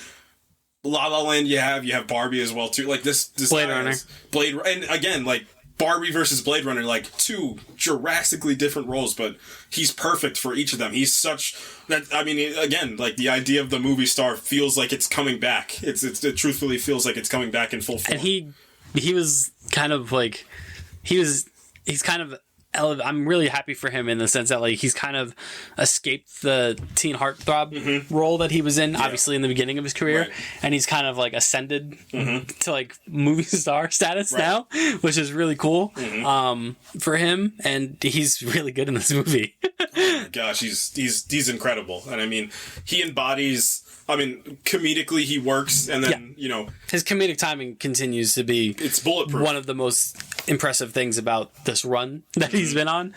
La La Land, you have Barbie as well, too. Like, this Blade Runner. And again, like, Barbie versus Blade Runner, like, two drastically different roles, but he's perfect for each of them. He's such that, I mean, again, like, the idea of the movie star feels like it's coming back. It truthfully feels like it's coming back in full form. And he was kind of like, he's kind of, I'm really happy for him in the sense that, like, he's kind of escaped the teen heartthrob role that he was in, obviously, in the beginning of his career, right. And he's kind of, like, ascended to, like, movie star status now, which is really cool for him, and he's really good in this movie. Oh my gosh, he's incredible, and I mean, he embodies. I mean, comedically he works, and then his comedic timing continues to be it's bulletproof. One of the most impressive things about this run that he's been on.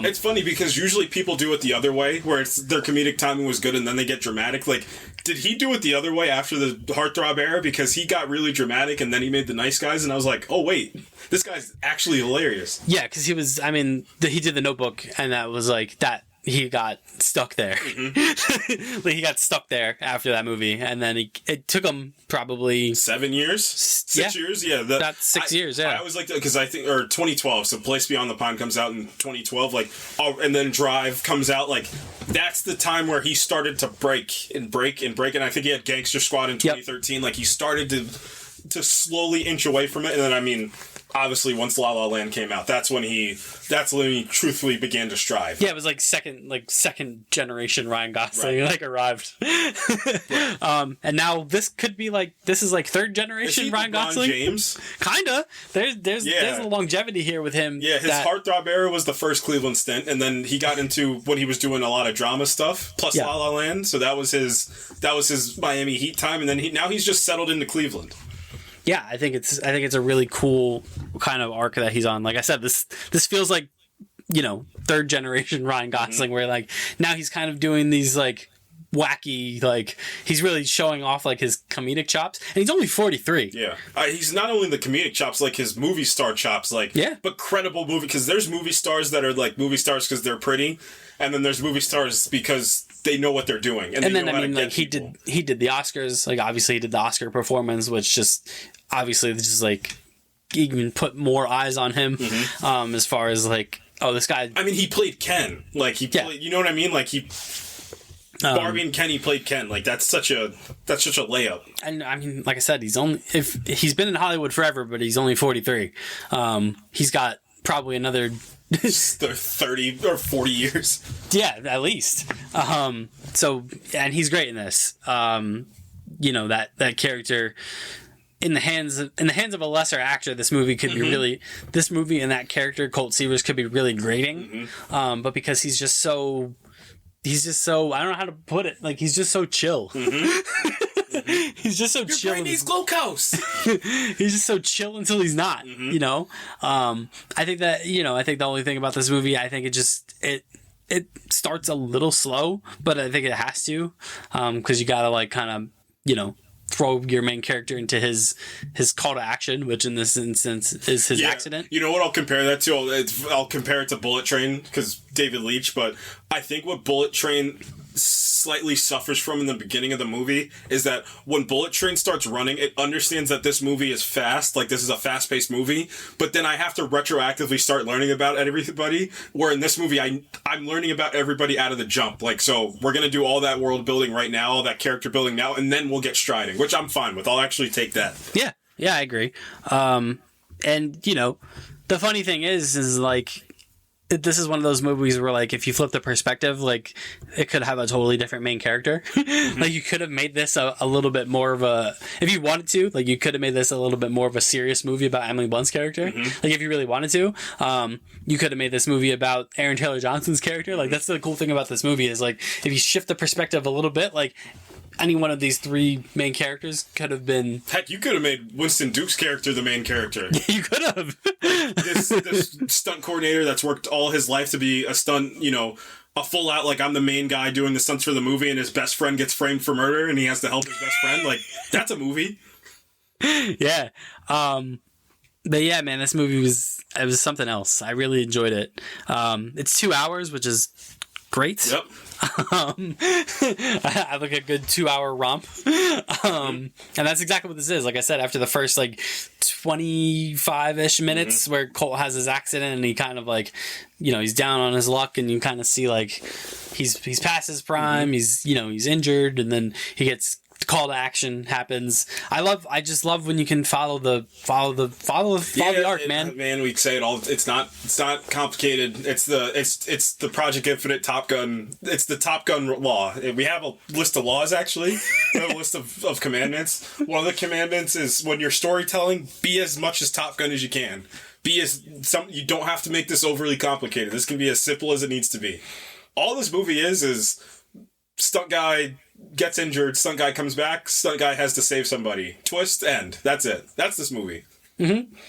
It's funny because usually people do it the other way, where it's their comedic timing was good and then they get dramatic. Like, did he do it the other way after the Heartthrob era? Because he got really dramatic and then he made The Nice Guys, and I was like, oh wait, this guy's actually hilarious. Yeah, because he was. I mean, he did The Notebook, and that was like that. He got stuck there. Like, he got stuck there after that movie, and then it took him probably 7 years, 6 years. Yeah, that's 6 years. Yeah, I always like that because I think, or 2012. So Place Beyond the Pond comes out in 2012. Like, and then Drive comes out. Like, that's the time where he started to break. And I think he had Gangster Squad in 2013. Like, he started to slowly inch away from it, and then I mean, obviously once La La Land came out, that's when he truthfully began to strive. Yeah, it was like second generation Ryan Gosling arrived. And now this could be this is third generation Ryan Gosling. James? Kinda. There's a longevity here with him. Yeah, his heartthrob era was the first Cleveland stint, and then he got into when he was doing a lot of drama stuff plus La La Land. So that was his Miami Heat time, and then now he's just settled into Cleveland. Yeah, I think it's a really cool kind of arc that he's on. Like I said, this feels like, third generation Ryan Gosling, where now he's kind of doing these wacky, he's really showing off his comedic chops, and he's only 43. Yeah, he's not only the comedic chops, his movie star chops, but credible movie, because there's movie stars that are movie stars because they're pretty, and then there's movie stars because they know what they're doing. And then he did the Oscars, obviously he did the Oscar performance, which just obviously just even put more eyes on him, as far as this guy. I mean, he played Ken, played, you know what I mean, Barbie and Ken, he played Ken. That's such a layup. And I mean, like I said, he's been in Hollywood forever, but he's only 43. He's got probably another 30 or 40 years. Yeah, at least. So, and he's great in this. That character in the hands of a lesser actor, this movie could be really. This movie and that character, Colt Seavers, could be really grating. But because he's just so. I don't know how to put it. He's just so chill. He's just so chill. Your brain needs glucose. He's just so chill until he's not. I think that I think the only thing about this movie, I think it starts a little slow, but I think it has to, because you gotta kind of throw your main character into his call to action, which in this instance is his accident. You know what I'll compare that to? I'll compare it to Bullet Train, because David Leitch, but I think what Bullet Train slightly suffers from in the beginning of the movie is that when Bullet Train starts running, it understands that this movie is fast, this is a fast-paced movie, but then I have to retroactively start learning about everybody, where in this movie I'm learning about everybody out of the jump. So we're going to do all that world building right now, all that character building now, and then we'll get striding, which I'm fine with. I'll actually take that. Yeah, I agree. And the funny thing is this is one of those movies where if you flip the perspective, it could have a totally different main character. You could have made this a little bit more of a, if you wanted to, you could have made this a little bit more of a serious movie about Emily Blunt's character. If you really wanted to, you could have made this movie about Aaron Taylor Johnson's character. That's the cool thing about this movie is if you shift the perspective a little bit, any one of these three main characters could have been... Heck, you could have made Winston Duke's character the main character. You could have. This stunt coordinator that's worked all his life to be a stunt, a full out, I'm the main guy doing the stunts for the movie, and his best friend gets framed for murder, and he has to help his best friend. That's a movie. Yeah. But yeah, man, this movie was something else. I really enjoyed it. It's 2 hours, which is great. Yep. I like a good 2-hour romp. And that's exactly what this is. Like I said, after the first 25-ish minutes where Colt has his accident and he kind of he's down on his luck, and you kind of see he's past his prime, he's injured, and then he gets call to action happens. I just love when you can follow the arc, man. Man, we say it all. It's not complicated. It's the Project Infinite Top Gun. It's the Top Gun law. We have a list of laws, actually. We have a list of commandments. One of the commandments is when you're storytelling, be as much as Top Gun as you can. You don't have to make this overly complicated. This can be as simple as it needs to be. All this movie is stunt guy gets injured, stunt guy comes back, stunt guy has to save somebody. Twist, end. That's it. That's this movie.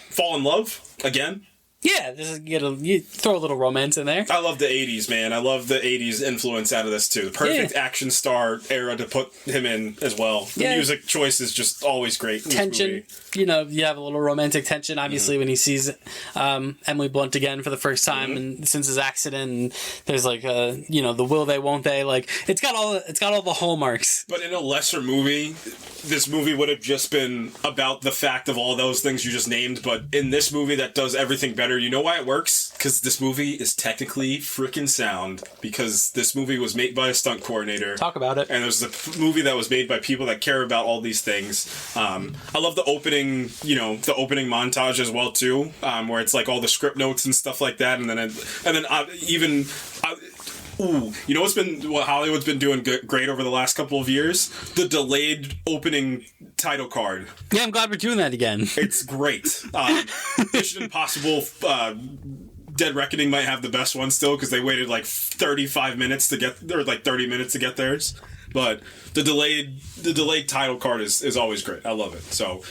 Fall in love, again. Yeah, you throw a little romance in there. I love the 80s, man. I love the 80s influence out of this, too. The perfect action star era to put him in as well. The music choice is just always great in tension, this movie. You have a little romantic tension, obviously, when he sees Emily Blunt again for the first time and since his accident, and there's the will they, won't they, it's got all the hallmarks. But in a lesser movie, this movie would have just been about the fact of all those things you just named, but in this movie that does everything better better. You know why it works? Because this movie is technically freaking sound. Because this movie was made by a stunt coordinator. Talk about it. And it was a movie that was made by people that care about all these things. I love the opening, montage as well too, where it's like all the script notes and stuff like that, what Hollywood's been doing great over the last couple of years? The delayed opening title card. Yeah, I'm glad we're doing that again. It's great. Mission Impossible Dead Reckoning might have the best one still, because they waited like 35 minutes to get, or like 30 minutes to get theirs. But the delayed title card is always great. I love it. So,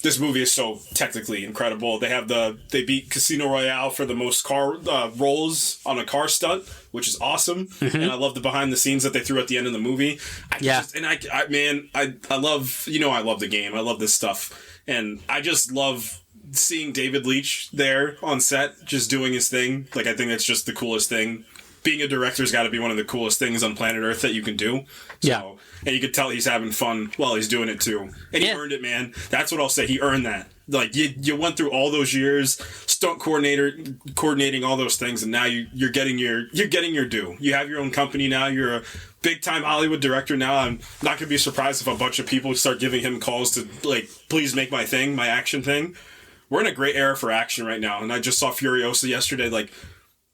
this movie is so technically incredible. They beat Casino Royale for the most car rolls on a car stunt, which is awesome. Mm-hmm. And I love the behind the scenes that they threw at the end of the movie. I love, I love the game. I love this stuff. And I just love seeing David Leitch there on set, just doing his thing. Like, I think that's just the coolest thing. Being a director's got to be one of the coolest things on planet Earth that you can do. So, and you could tell he's having fun while he's doing it too. And he earned it, man. That's what I'll say. He earned that. Like, you went through all those years, stunt coordinating all those things, and now you're getting your due. You have your own company now. You're a big time Hollywood director now. I'm not gonna be surprised if a bunch of people start giving him calls to, like, please make my thing, my action thing. We're in a great era for action right now, and I just saw Furiosa yesterday. Like,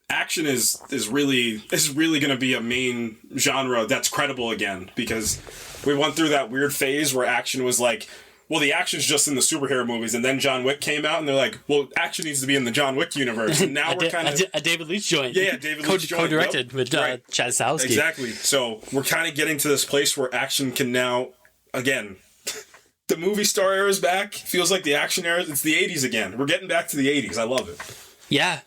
action is really going to be a main genre that's credible again, because we went through that weird phase where action was like, well, the action's just in the superhero movies, and then John Wick came out, and they're like, well, action needs to be in the John Wick universe, and now we're kind of a David Leitch joint. Yeah, David Leitch joint, co-directed with Chad Stahelski. Exactly. So we're kind of getting to this place where action can now, again, the movie star era is back. Feels like the action era. It's the 80s again. We're getting back to the 80s. I love it. Yeah.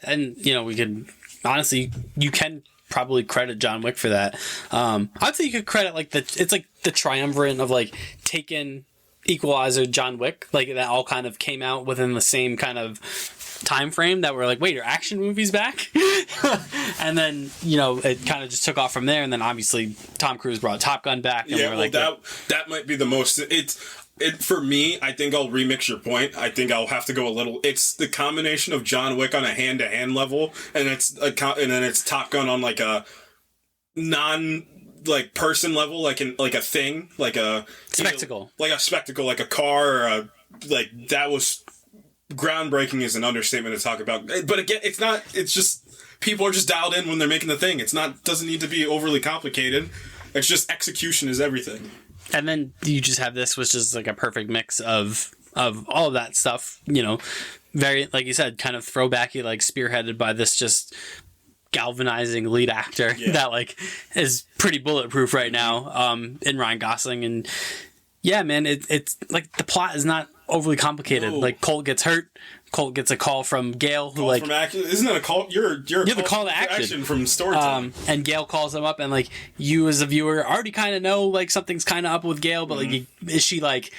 And, we could, honestly, you can probably credit John Wick for that. I'd say you could credit, it's like the triumvirate of, like, Taken, Equalizer, John Wick. Like, that all kind of came out within the same kind of time frame that we're like, wait, are action movies back? And then, it kind of just took off from there. And then, obviously, Tom Cruise brought Top Gun back. And that might be the most... For me, I think I'll remix your point. I think I'll have to go a little. It's the combination of John Wick on a hand-to-hand level, and then it's Top Gun on like a person level, like a thing, like a spectacle, like a car, or that was groundbreaking. Is an understatement to talk about. But again, it's not. It's just people are just dialed in when they're making the thing. It's not. Doesn't need to be overly complicated. It's just execution is everything. And then you just have this, which is like a perfect mix of all of that stuff, very, like you said, kind of throwbacky, like spearheaded by this just galvanizing lead actor that like is pretty bulletproof right now in Ryan Gosling. And yeah, man, it's like the plot is not overly complicated. No. Like Colt gets hurt. Colt gets a call from Gale, who isn't that a call? You're the call to action from storytelling. And Gale calls him up, and like you as a viewer already kind of know like something's kind of up with Gale, but like is she like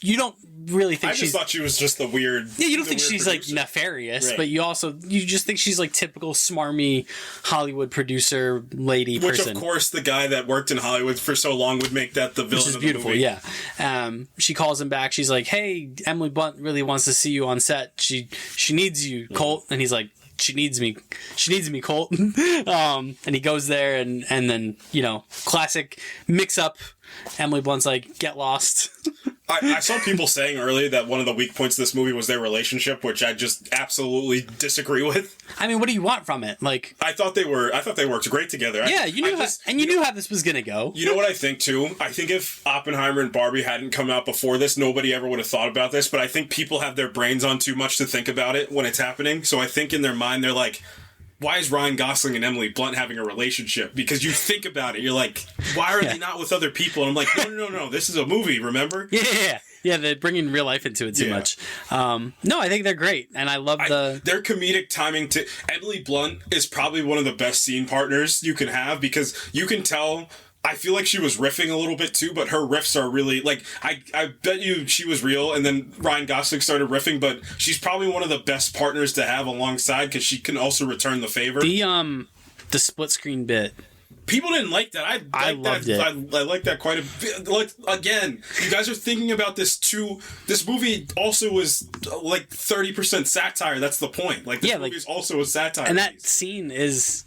you don't really think I thought she was just the weird. Yeah, you don't think she's producer. Like nefarious, right. But you just think she's like typical smarmy Hollywood producer lady person. Which of course the guy that worked in Hollywood for so long would make that the villain. Which is beautiful, of the movie. Yeah. She calls him back. She's like, "Hey, Emily Blunt really wants to see you on set. She needs you, Colt." And he's like, she needs me, Colt. And he goes there, and then classic mix up. Emily Blunt's like, "Get lost." I saw people saying earlier that one of the weak points of this movie was their relationship, which I just absolutely disagree with. I mean, what do you want from it? Like, I thought they worked great together. Yeah, you knew how this was gonna go. You know what I think too? I think if Oppenheimer and Barbie hadn't come out before this, nobody ever would have thought about this. But I think people have their brains on too much to think about it when it's happening. So I think in their mind they're like, why is Ryan Gosling and Emily Blunt having a relationship? Because you think about it, you're like, why are they not with other people? And I'm like, no, this is a movie, remember? Yeah, they're bringing real life into it too much. No, I think they're great, and I love their comedic timing. Emily Blunt is probably one of the best scene partners you can have, because you can tell. I feel like she was riffing a little bit too, but her riffs are really like I bet you she was real, and then Ryan Gosling started riffing, but she's probably one of the best partners to have alongside, because she can also return the favor. The split screen bit People didn't like that. I loved it. I like that quite a bit. Like, again, you guys are thinking about this too. This movie also was like 30% satire. That's the point. Like, this movie is also a satire. And that scene is...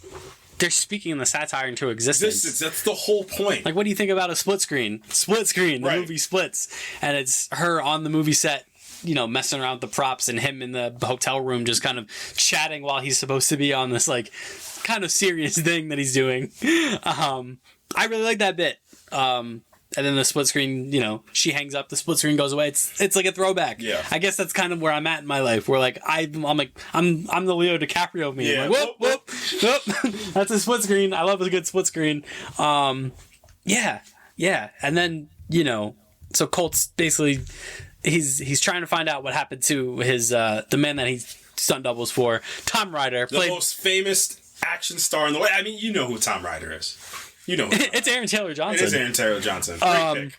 They're speaking the satire into existence. That's the whole point. Like, what do you think about a split screen? Split screen. The movie splits. And it's her on the movie set, you know, messing around with the props, and him in the hotel room just kind of chatting while he's supposed to be on this, like, kind of serious thing that he's doing. I really like that bit. And then the split screen, you know, she hangs up, the split screen goes away. It's like a throwback. Yeah. I guess that's kind of where I'm at in my life. Where like I'm the Leo DiCaprio me. Yeah. I'm like, whoop. That's a split screen. I love a good split screen. Yeah. And then, you know, so Colt's basically he's trying to find out what happened to his the man that he stunt doubles for, Tom Ryder, the most famous action star in the way. I mean, you know who Tom Ryder is. You know, it's Aaron Taylor Johnson. It is Aaron Taylor Johnson.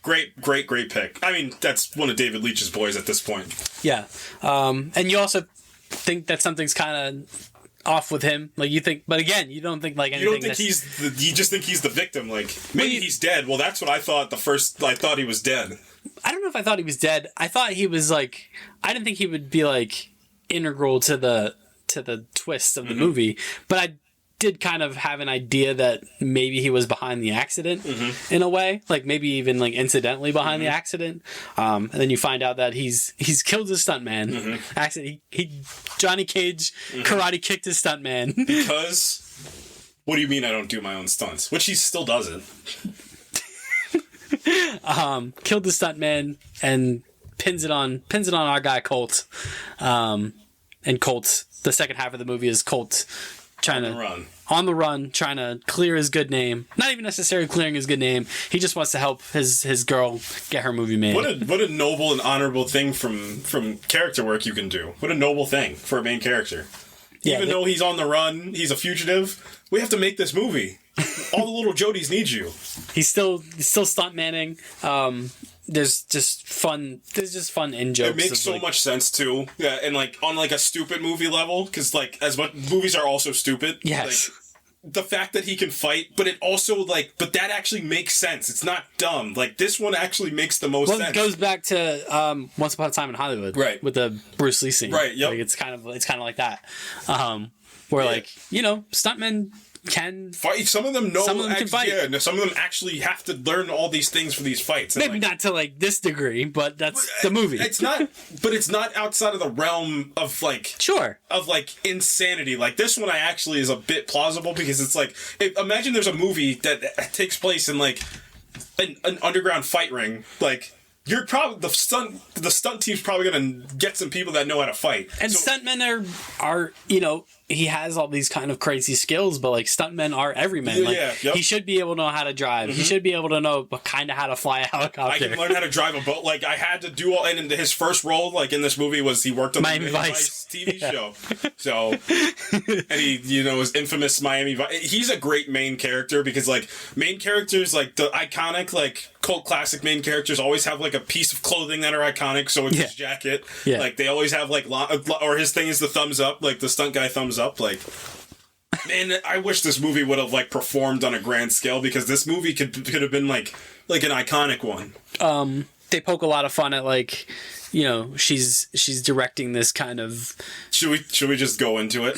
Great pick. Great pick. I mean, that's one of David Leitch's boys at this point. Yeah. And you also think that something's kind of off with him. Like, you think, but again, you don't think like anything. You don't think you just think he's the victim. Like, maybe he's dead. Well, that's what I thought I thought he was dead. I don't know if I thought he was dead. I thought he was like, I didn't think he would be like integral to the twist of the movie, but I did kind of have an idea that maybe he was behind the accident in a way, like maybe even like incidentally behind the accident. And then you find out that he's killed his stuntman. Accident. He Johnny Cage karate kicked his stuntman because. What do you mean I don't do my own stunts? Which he still doesn't. Killed the stuntman and pins it on our guy Colt. And Colt. The second half of the movie is Colt trying to on the run, trying to clear his good name. Not even necessarily clearing his good name. He just wants to help his girl get her movie made. What a noble and honorable thing from character work you can do. What a noble thing for a main character. Yeah, even though he's on the run, he's a fugitive. We have to make this movie. All the little Jodies need you. He's still stunt manning. There's just fun in jokes. It makes so much sense too. Yeah, and like on like a stupid movie level, because like as much movies are also stupid. Yes. Like, the fact that he can fight, but it also but that actually makes sense. It's not dumb. Like this one actually makes the most sense. It goes back to Once Upon a Time in Hollywood, right? With the Bruce Lee scene, right? Yep. Like it's kind of like that, where like you know stuntmen can fight. Some of them can fight. Yeah, some of them actually have to learn all these things for these fights. Maybe not to like this degree, but that's the movie. It's not, but it's not outside of the realm of like of like insanity. Like this one, I actually is a bit plausible because it's like imagine there's a movie that takes place in like an underground fight ring, like. You're probably the stunt team's probably gonna get some people that know how to fight. And stuntmen are you know he has all these kind of crazy skills, but like stuntmen are everymen. Like he should be able to know how to drive. He should be able to know kind of how to fly a helicopter. I can learn how to drive a boat. Like I had to do all. And his first role, like in this movie, was he worked on Miami the Vice TV show. So, and he was infamous Miami Vice. He's a great main character because like main characters, like the iconic like cult classic main characters always have like a piece of clothing that are iconic. So it's his jacket. Yeah. Like they always have like or his thing is the thumbs up, like the stunt guy thumbs up. Like, man, I wish this movie would have like performed on a grand scale because this movie could have been like an iconic one. They poke a lot of fun at like, you know, she's directing this kind of. Should we just go into it?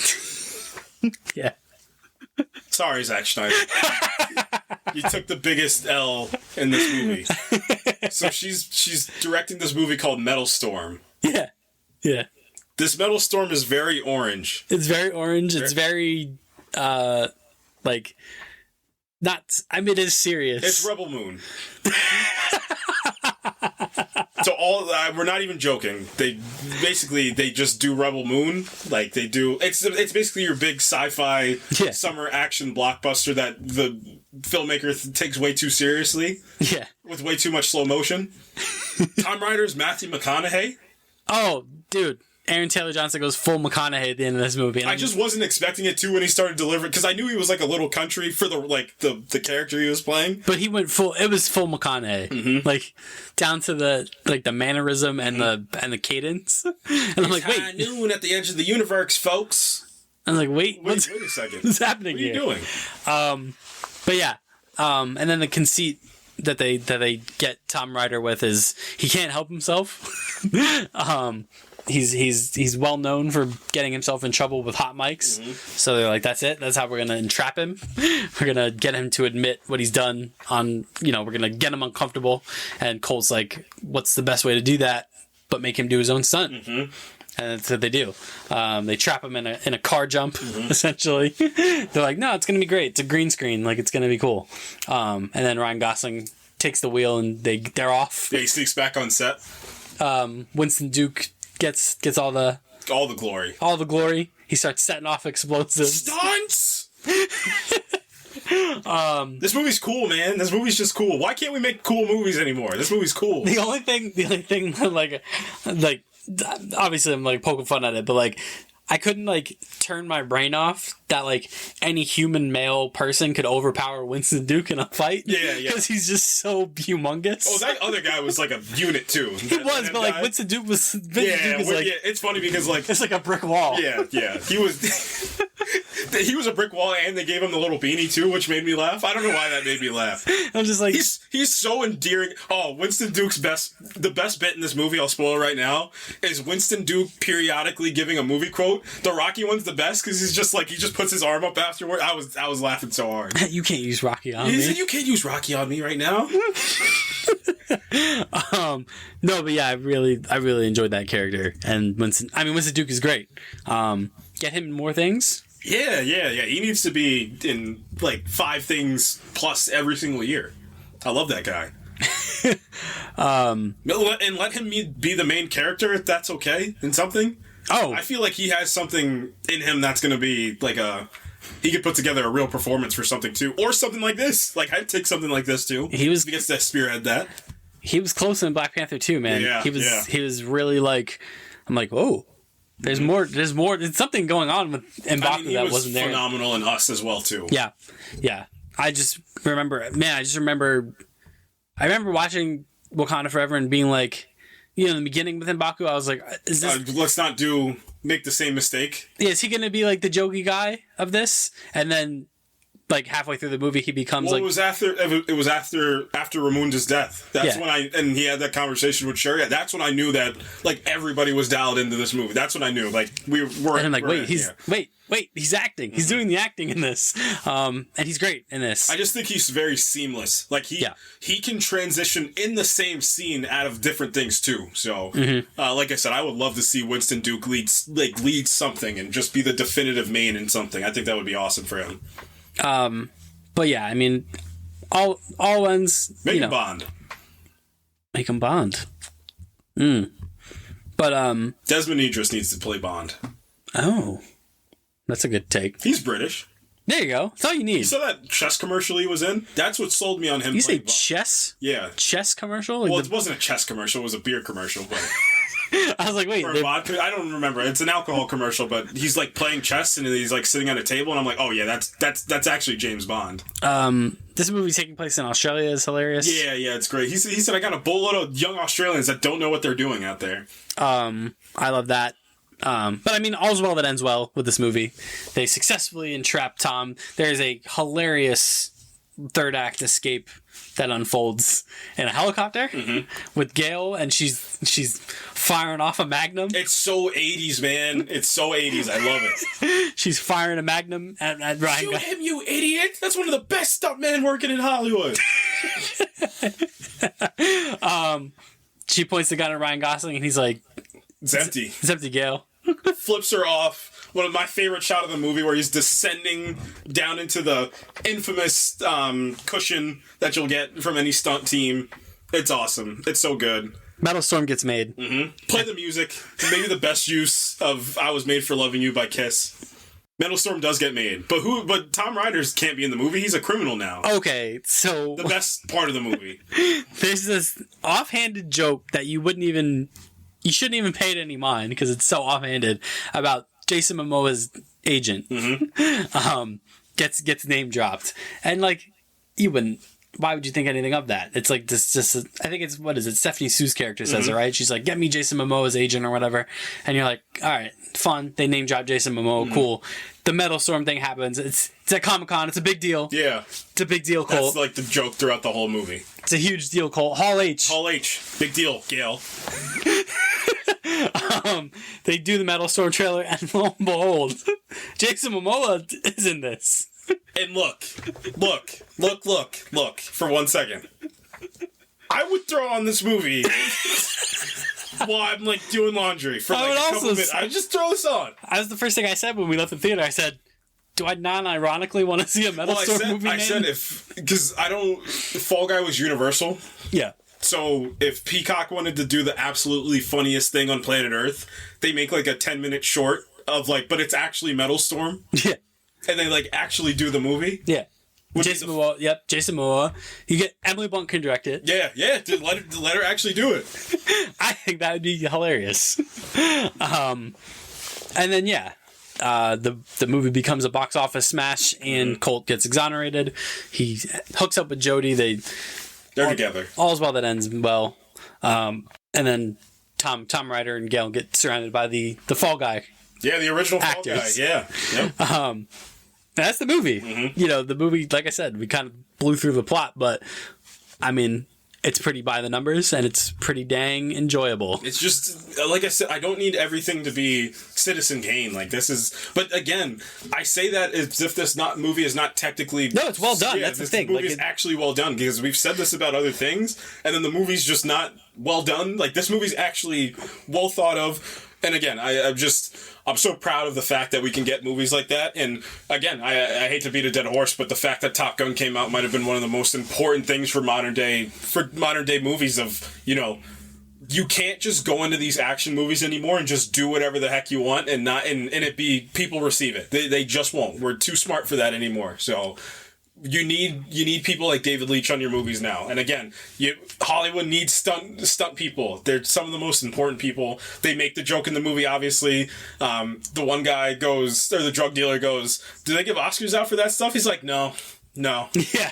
Yeah. Sorry, Zack Snyder. You took the biggest L in this movie. So she's directing this movie called Metal Storm. Yeah. Yeah. This Metal Storm is very orange. It's very orange. It's very, like, not. I mean, it's serious. It's Rebel Moon. So we're not even joking. They just do Rebel Moon. Like they do. It's basically your big sci-fi summer action blockbuster that the filmmaker takes way too seriously. Yeah. With way too much slow motion. Tom Ryder's Matthew McConaughey. Oh, dude. Aaron Taylor Johnson goes full McConaughey at the end of this movie. I just wasn't expecting it to when he started delivering, because I knew he was like a little country for the character he was playing. But he went full. It was full McConaughey, like down to the mannerism and the cadence. And I'm like, wait, noon at the edge of the universe, folks. I was like, wait a second, what's happening here? What are you doing? But yeah, and then the conceit that they get Tom Rider with is he can't help himself. He's well known for getting himself in trouble with hot mics. So they're like, that's it. That's how we're gonna entrap him. We're gonna get him to admit what he's done on. We're gonna get him uncomfortable. And Cole's like, what's the best way to do that? But make him do his own stunt. And that's what they do. They trap him in a car jump, essentially. They're like, no, it's going to be great. It's a green screen. Like, it's going to be cool. And then Ryan Gosling takes the wheel and they're off. Yeah, he sneaks back on set. Winston Duke gets all the glory. All the glory. He starts setting off explosives. Stunts! This movie's cool, man. This movie's just cool. Why can't we make cool movies anymore? This movie's cool. The only thing like obviously I'm like poking fun at it, but like I couldn't like turn my brain off that like any human male person could overpower Winston Duke in a fight. Yeah. Because he's just so humongous. Oh, that other guy was like a unit too. He was, but like Winston Duke was. It's funny because like it's like a brick wall. Yeah. He was. He was a brick wall, and they gave him the little beanie too, which made me laugh. I don't know why that made me laugh. I'm just like he's so endearing. Oh, Winston Duke's the best bit in this movie, I'll spoil it right now, is Winston Duke periodically giving a movie quote. The Rocky one's the best because he's just like he just puts his arm up afterward. I was laughing so hard. You can't use Rocky on me. me. You can't use Rocky on me right now. No, but yeah, I really enjoyed that character, and Winston Duke is great. Get him in more things. Yeah. He needs to be in like 5 things plus every single year. I love that guy. And let him be the main character if that's okay in something. Oh, I feel like he has something in him that's going to be like he could put together a real performance for something too, or something like this. Like I'd take something like this too. He gets to spearhead that. He was close in Black Panther too, man. Yeah, he was really like, I'm like, whoa. There's more. There's something going on with M'Baku that wasn't there. Phenomenal in Us as well too. Yeah. I remember watching Wakanda Forever and being like, in the beginning with M'Baku, I was like, is this? Let's not make the same mistake. Yeah, is he going to be like the jokey guy of this? And then, like halfway through the movie, he becomes it was after Ramunda's death. That's when he had that conversation with Sherry. That's when I knew that like everybody was dialed into this movie. That's when I knew like we were. And I'm like, wait, he's acting. He's doing the acting in this, and he's great in this. I just think he's very seamless. Like he can transition in the same scene out of different things too. So, like I said, I would love to see Winston Duke lead something and just be the definitive main in something. I think that would be awesome for him. But yeah, I mean, all ends. Make him Bond. Make him Bond. But Desmond Idris needs to play Bond. Oh, that's a good take. He's British. There you go. That's all you need. You saw that chess commercial he was in? That's what sold me on him. You say chess? Yeah. Chess commercial? Well, it wasn't a chess commercial. It was a beer commercial, but. I was like, wait. Vodka? I don't remember. It's an alcohol commercial, but he's like playing chess and he's like sitting at a table, and I'm like, oh yeah, that's actually James Bond. This movie taking place in Australia is hilarious. Yeah, it's great. He said I got a boatload of young Australians that don't know what they're doing out there. I love that. But I mean, all's well that ends well with this movie. They successfully entrap Tom. There's a hilarious third act escape that unfolds in a helicopter with Gail, and she's firing off a Magnum. It's so 80s, man. It's so 80s. I love it. She's firing a Magnum at Ryan. Shoot him, you idiot! That's one of the best stuntmen working in Hollywood. She points the gun at Ryan Gosling, and he's like, "It's empty. It's empty, Gail." Flips her off. One of my favorite shot of the movie where he's descending down into the infamous cushion that you'll get from any stunt team. It's awesome. It's so good. Metal Storm gets made. Play the music. Maybe the best use of "I Was Made for Loving You" by Kiss. Metal Storm does get made. But Tom Riders can't be in the movie. He's a criminal now. Okay, so... The best part of the movie. There's this offhanded joke that you shouldn't even pay it any mind because it's so offhanded about Jason Momoa's agent. Gets name dropped. And like, you wouldn't why would you think anything of that? It's like this. Just I think it's what is it? Stephanie Sue's character says it, right? She's like, "Get me Jason Momoa's agent or whatever," and you're like, "All right, fun." They name drop Jason Momoa, cool. The Metal Storm thing happens. It's at Comic-Con. It's a big deal. Yeah, it's a big deal, Cole. That's like the joke throughout the whole movie. It's a huge deal, Cole. Hall H, big deal, Gail. They do the Metal Storm trailer, and lo and behold, Jason Momoa is in this. And look, for 1 second. I would throw on this movie while I'm like doing laundry for like a couple minutes. I just throw this on. That was the first thing I said when we left the theater. I said, do I non-ironically want to see a Metal Storm movie? I said because Fall Guy was Universal. Yeah. So if Peacock wanted to do the absolutely funniest thing on planet Earth, they make like a 10-minute short of like, but it's actually Metal Storm. Yeah. And they like actually do the movie. Yeah. Jason Momoa. Yep. Jason Momoa. You get Emily Blunt can direct it. Yeah. Let her actually do it. I think that would be hilarious. And then the movie becomes a box office smash, and Colt gets exonerated. He hooks up with Jodie. They're together. All's well that ends well. And then Tom Ryder and Gale get surrounded by the Fall Guy. Yeah, the original actors. Fall Guy. Yeah. Yep. That's the movie. Mm-hmm. The movie, like I said, we kind of blew through the plot, but I mean, it's pretty by the numbers, and it's pretty dang enjoyable. It's just, like I said, I don't need everything to be Citizen Kane. Like, this is... But again, I say that as if this movie is not technically... No, it's well done. That's the thing. The movie is actually well done, because we've said this about other things, and then the movie's just not well done. Like, this movie's actually well thought of. And again, I'm so proud of the fact that we can get movies like that. And again, I hate to beat a dead horse, but the fact that Top Gun came out might have been one of the most important things for modern day movies of, you can't just go into these action movies anymore and just do whatever the heck you want and it be people receive it. They just won't. We're too smart for that anymore. So you need people like David Leitch on your movies now. And again, Hollywood needs stunt people. They're some of the most important people. They make the joke in the movie, obviously. The one guy goes, or the drug dealer goes, do they give Oscars out for that stuff? He's like, no. Yeah.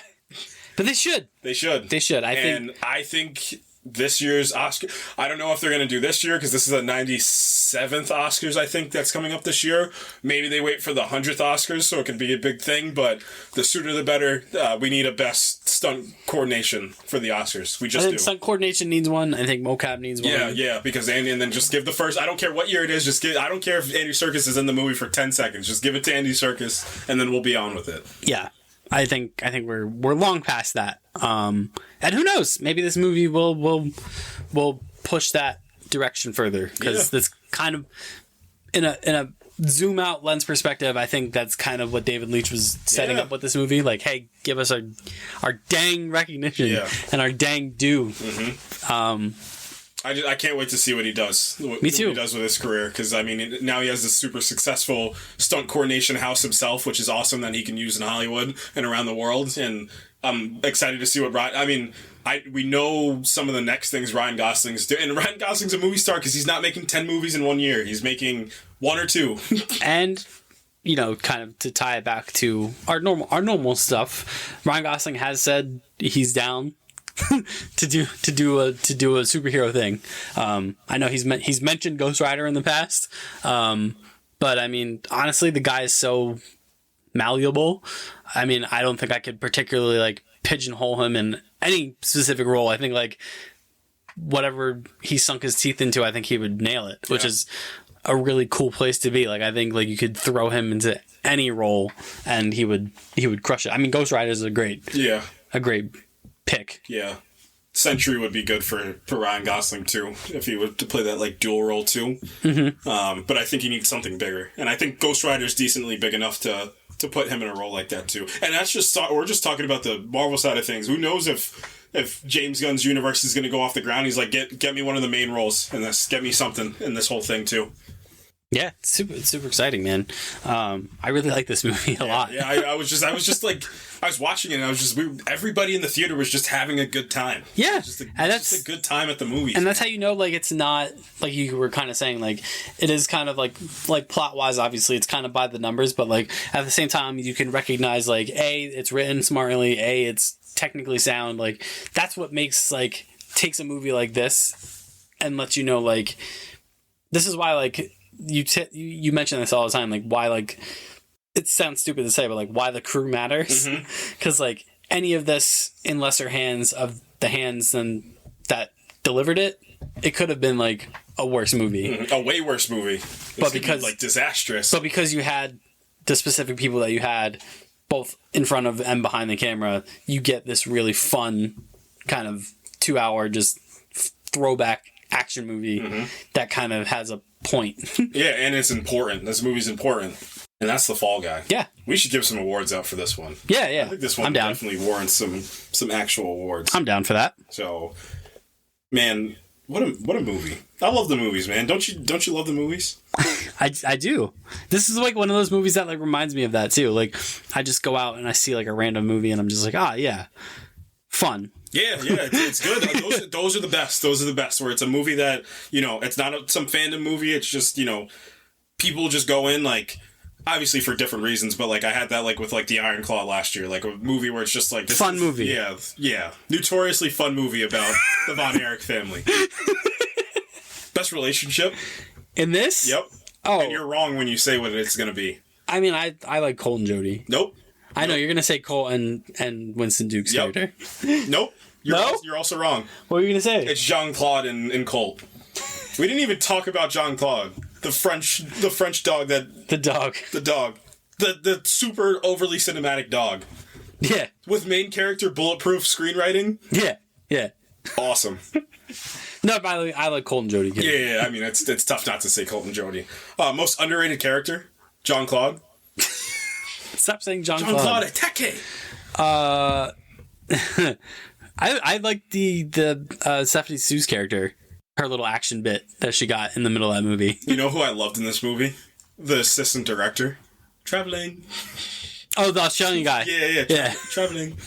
But they should. They should. I think this year's Oscar, I don't know if they're going to do this year, because this is the 97th Oscars, I think, that's coming up this year. Maybe they wait for the 100th Oscars so it can be a big thing, but the sooner the better. We need a best stunt coordination for the Oscars. We just do. Stunt coordination needs one. I think mocap needs one. Yeah, because and then just give the first, I don't care what year it is, I don't care if Andy Serkis is in the movie for 10 seconds. Just give it to Andy Serkis, and then we'll be on with it. Yeah. I think we're long past that. And who knows? Maybe this movie will push that direction further, because that's kind of in a zoom out lens perspective. I think that's kind of what David Leitch was setting up with this movie. Like, hey, give us our dang recognition and our dang due. Mm-hmm. I can't wait to see what he does. Me too. What he does with his career, because I mean, now he has this super successful stunt coordination house himself, which is awesome that he can use in Hollywood and around the world. And I'm excited to see what we know some of the next things Ryan Gosling's doing. And Ryan Gosling's a movie star because he's not making 10 movies in 1 year. He's making 1 or 2. And kind of to tie it back to our normal stuff, Ryan Gosling has said he's down to do a superhero thing. I know he's mentioned Ghost Rider in the past, but I mean, honestly, the guy is so malleable. I mean, I don't think I could particularly like pigeonhole him in any specific role. I think like whatever he sunk his teeth into, I think he would nail it, which is a really cool place to be. Like, I think like you could throw him into any role and he would crush it. I mean, Ghost Rider is a great pick. Yeah. Sentry would be good for Ryan Gosling too, if he were to play that like dual role too. Mm-hmm. But I think he needs something bigger, and I think Ghost Rider's decently big enough to put him in a role like that too. And that's just, we're just talking about the Marvel side of things. Who knows if James Gunn's universe is going to go off the ground? He's like, get me one of the main roles in this, get me something in this whole thing too. Yeah, it's super exciting, man. I really like this movie a lot. Yeah, I was just like, I was watching it, and I was just, everybody in the theater was just having a good time. Yeah, just a good time at the movies. And that's how you know, like, it's not, like you were kind of saying, like, it is kind of like plot-wise, obviously, it's kind of by the numbers, but, like, at the same time, you can recognize, like, A, it's written smartly, A, it's technically sound, like, that's what makes, like, takes a movie like this and lets you know, like, this is why, like, you mention this all the time, like, why, like, it sounds stupid to say, but, like, why the crew matters. Because, like, any of this in lesser hands of the hands than that delivered it, it could have been, like, a worse movie. A way worse movie. But because... be, like, disastrous. But because you had the specific people that you had, both in front of and behind the camera, you get this really fun kind of 2-hour just throwback action movie that kind of has a point. Yeah, and it's important. This movie's important. And that's The Fall Guy. Yeah. We should give some awards out for this one. Yeah. I think this one definitely warrants some actual awards. I'm down for that. So, man, what a movie. I love the movies, man. Don't you love the movies? I do. This is like one of those movies that like reminds me of that too. Like I just go out and I see like a random movie and I'm just like, yeah. Fun. Yeah, it's good. Those are the best. Those are the best. Where it's a movie that, it's not some fandom movie. It's just, people just go in, like, obviously for different reasons, but, like, I had that, like, with, like, the Iron Claw last year. Like, a movie where it's just, like... Fun movie. Yeah. Notoriously fun movie about the Von Erich family. Best relationship. In this? Yep. Oh. And you're wrong when you say what it's going to be. I mean, I like Colt and Jody. Nope. I know, you're going to say Colt and Winston Duke's character. Nope. You're also wrong. What were you going to say? It's Jean-Claude and Colt. We didn't even talk about Jean-Claude. The French dog that... The dog. The dog. The super overly cinematic dog. Yeah. With main character bulletproof screenwriting. Yeah. Awesome. No, by the way, I like Colt and Jody. Yeah. I mean, it's tough not to say Colt and Jody. Most underrated character? Jean-Claude. Stop saying Jean-Claude. Jean-Claude Attaque. I like the Stephanie Sue's character. Her little action bit that she got in the middle of that movie. You know who I loved in this movie? The assistant director. Traveling. Oh, the Australian guy. Yeah. Traveling.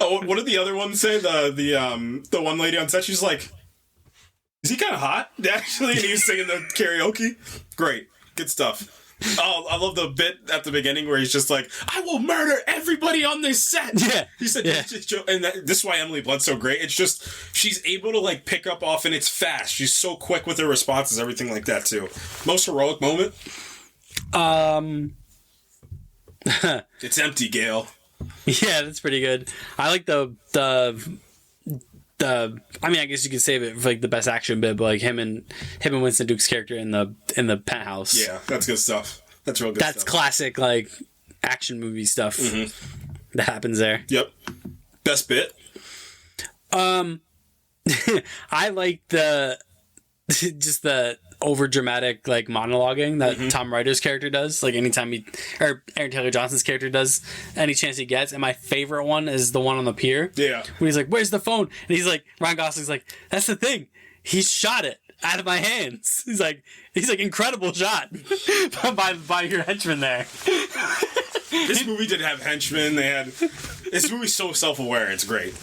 Oh, what did the other one say? The one lady on set, she's like, is he kind of hot? Actually, and he was singing the karaoke. Great. Good stuff. Oh, I love the bit at the beginning where he's just like, I will murder everybody on this set. Yeah. He said, and this is why Emily Blunt's so great. It's just, she's able to like pick up off and it's fast. She's so quick with her responses, everything like that too. Most heroic moment? It's empty, Gail. Yeah, that's pretty good. I like the I mean, I guess you could save it for like the best action bit, but like him and Winston Duke's character in the penthouse. Yeah, that's good stuff. That's real good. That's classic like action movie stuff that happens there. Yep. Best bit. I like the over dramatic like monologuing that Tom Ryder's character does. Like anytime or Aaron Taylor Johnson's character does, any chance he gets. And my favorite one is the one on the pier. Yeah. When he's like, "Where's the phone?" And he's like, Ryan Gosling's like, "That's the thing. He shot it out of my hands." He's like, incredible shot by your henchman there. This movie did have henchmen. This movie's so self-aware. It's great.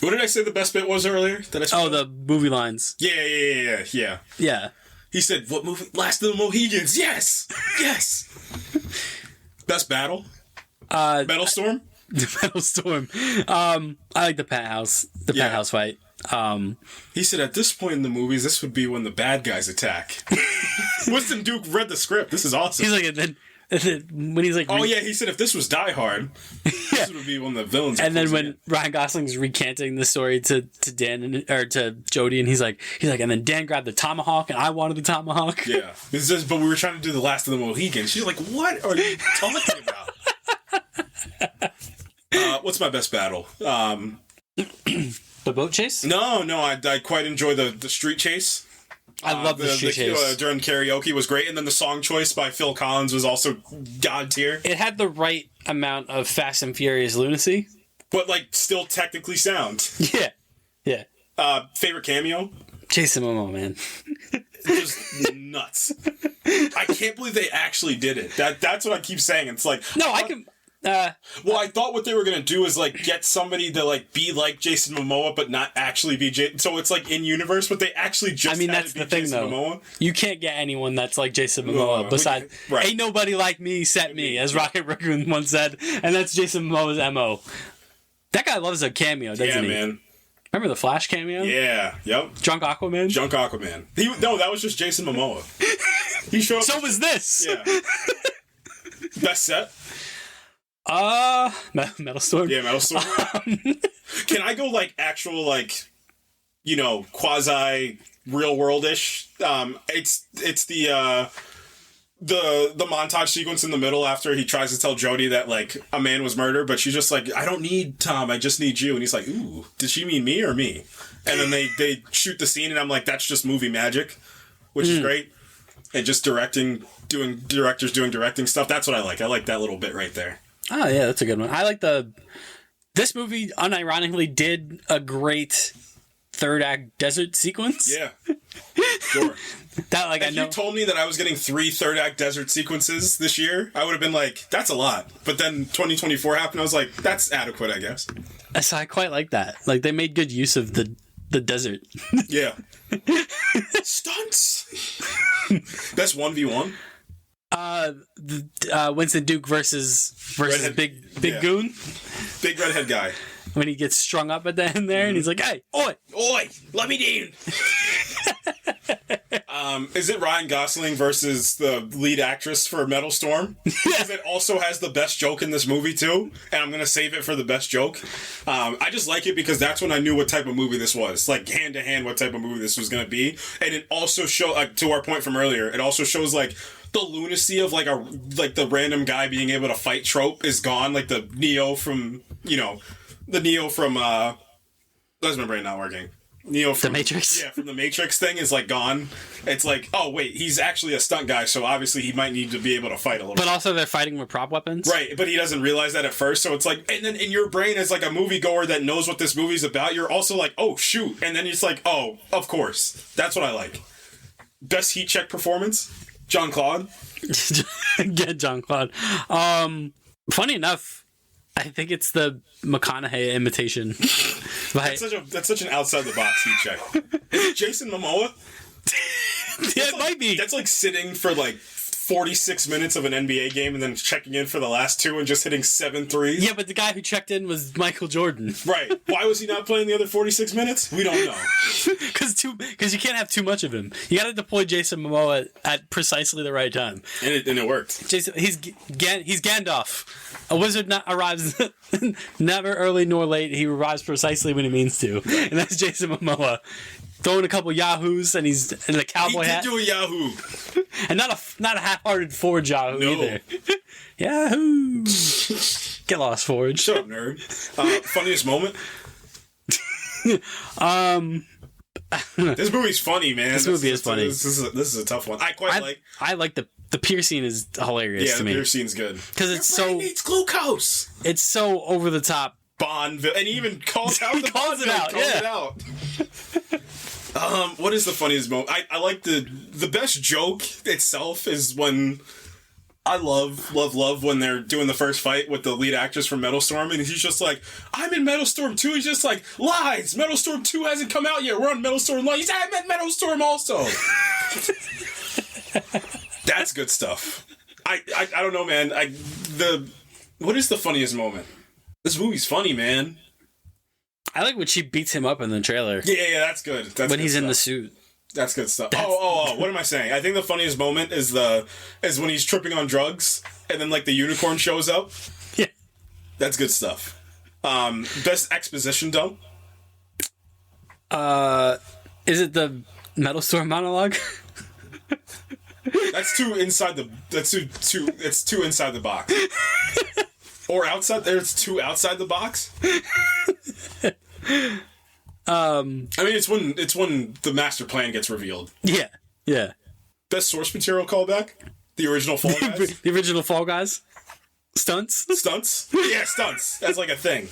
What did I say the best bit was earlier? The movie lines. Yeah. He said, what movie? Last of the Mohegans. Yes. Best battle? Metal Storm? The Metal Storm. I like the penthouse. The penthouse fight. He said, at this point in the movies, this would be when the bad guys attack. Winston Duke read the script. This is awesome. He's like, and then when he's like... he said if this was Die Hard, this would be when the villains... And then when Ryan Gosling's recanting the story to Dan or to Jody, and he's like, and then Dan grabbed the tomahawk, and I wanted the tomahawk. Yeah. But we were trying to do the Last of the Mohegans. She's like, what are you talking about? What's my best battle? The boat chase? No, I quite enjoy the street chase. I love the street chase. During karaoke was great, and then the song choice by Phil Collins was also god tier. It had the right amount of Fast and Furious lunacy, but like still technically sound. Yeah. Favorite cameo? Jason Momoa, man. Just nuts. I can't believe they actually did it. That's what I keep saying. It's like I can. Well, I thought what they were gonna do is like get somebody to like be like Jason Momoa, but not actually be So it's like in universe, but they actually just. I mean, had that's to be the thing, Jason though. Momoa. You can't get anyone that's like Jason Momoa. Besides, right. Ain't nobody like me except me, as Rocket Raccoon once said, and that's Jason Momoa's MO. That guy loves a cameo, doesn't he? Yeah, man. Remember the Flash cameo? Yeah. Yep. Drunk Aquaman. No, that was just Jason Momoa. He showed up. So was this. Yeah. Best set. Metal Storm. Yeah, Metal Storm. Can I go like actual like, quasi real world-ish? It's the montage sequence in the middle after he tries to tell Jodie that like a man was murdered, but she's just like, I don't need Tom, I just need you. And he's like, ooh, did she mean me or me? And then they shoot the scene, and I'm like, that's just movie magic, which is great. And just directors doing directing stuff. That's what I like. I like that little bit right there. Oh yeah, that's a good one. I like this movie unironically did a great third act desert sequence. Yeah. Sure. That like if I know. you told me that I was getting 3 third act desert sequences this year, I would have been like, that's a lot. But then 2024 happened, I was like, that's adequate, I guess. So I quite like that. Like they made good use of the desert. Yeah. Stunts. That's 1v1. Winston Duke versus Redhead. Big Goon. Big redhead guy. When he gets strung up at the end there, and he's like, "Hey, oi, let me down." Is it Ryan Gosling versus the lead actress for Metal Storm? Because it also has the best joke in this movie too, and I'm gonna save it for the best joke. I just like it because that's when I knew what type of movie this was, like hand to hand, what type of movie this was gonna be, and it also shows, to our point from earlier, it also shows like the lunacy of like the random guy being able to fight trope is gone, like the Neo from that's my brain not working. Neo from The Matrix? Yeah, from the Matrix thing is like gone. It's like, oh wait, he's actually a stunt guy, so obviously he might need to be able to fight a little But bit. also they're fighting with prop weapons. Right, but he doesn't realize that at first, so it's like, and then in your brain as like a moviegoer that knows what this movie's about, you're also like, oh shoot, and then it's like, oh, of course. That's what I like. Best heat check performance? Jean-Claude? Get Jean-Claude. Funny enough, I think it's the McConaughey imitation. That's such an outside the box heat check. Is it Jason Momoa? Yeah, it might be. That's like sitting for like 46 minutes of an NBA game and then checking in for the last 2 and just hitting 7 threes. Yeah, but the guy who checked in was Michael Jordan. Right. Why was he not playing the other 46 minutes? We don't know. Because you can't have too much of him. You got to deploy Jason Momoa at precisely the right time. And it worked. Jason, he's Gandalf. A wizard arrives never early nor late. He arrives precisely when he means to, and that's Jason Momoa. Throwing a couple yahoos, and he's in a cowboy hat. He did do a yahoo. And not a half-hearted Forge Yahoo either. Yahoo! Get lost, Forge. Shut up, nerd. Funniest moment? This movie's funny, man. This movie is funny. This is a tough one. I like the Pierce scene is hilarious to me. Yeah, the Pierce scene's good. Because it's Your brain needs glucose. It's so over the top. Bondville, and he even calls out the calls it out. What is the funniest moment? I like the best joke itself is when I love when they're doing the first fight with the lead actress from Metal Storm, and he's just like, I'm in Metal Storm 2. He's just like, lies. Metal Storm 2 hasn't come out yet. We're on Metal Storm Live. He's like, I'm at Metal Storm also. That's good stuff. I don't know, man. What is the funniest moment? This movie's funny, man. I like when she beats him up in the trailer. Yeah, that's good. That's when good he's stuff. in the suit. That's good stuff. What am I saying? I think the funniest moment is when he's tripping on drugs and then like the unicorn shows up. Yeah. That's good stuff. Best exposition dump? Is it the Metal Storm monologue? It's too inside the box. Or outside there, it's too outside the box. I mean, it's when the master plan gets revealed. Yeah. Best source material callback? The original Fall Guys? The original Fall Guys? Stunts? Stunts? Yeah, stunts. That's like a thing.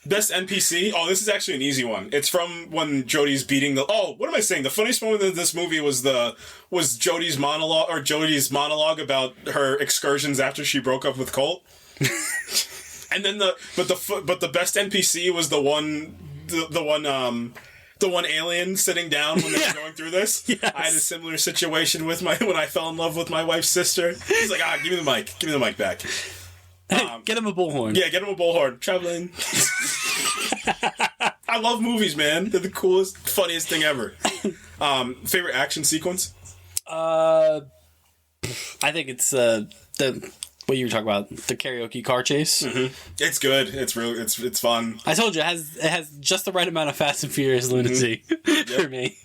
Best NPC? Oh, this is actually an easy one. It's from when Jodie's beating the... Oh, what am I saying? The funniest moment in this movie was Jodie's monologue about her excursions after she broke up with Colt. And then the best NPC was the one alien sitting down when they were going through this. Yes. I had a similar situation with when I fell in love with my wife's sister. He's like, give me the mic. Give me the mic back. Get him a bullhorn. Yeah, get him a bullhorn. Traveling. I love movies, man. They're the coolest, funniest thing ever. Favorite action sequence? I think it's what you were talking about, the karaoke car chase. Mm-hmm. It's good. It's fun. I told you it has just the right amount of Fast and Furious lunacy for me.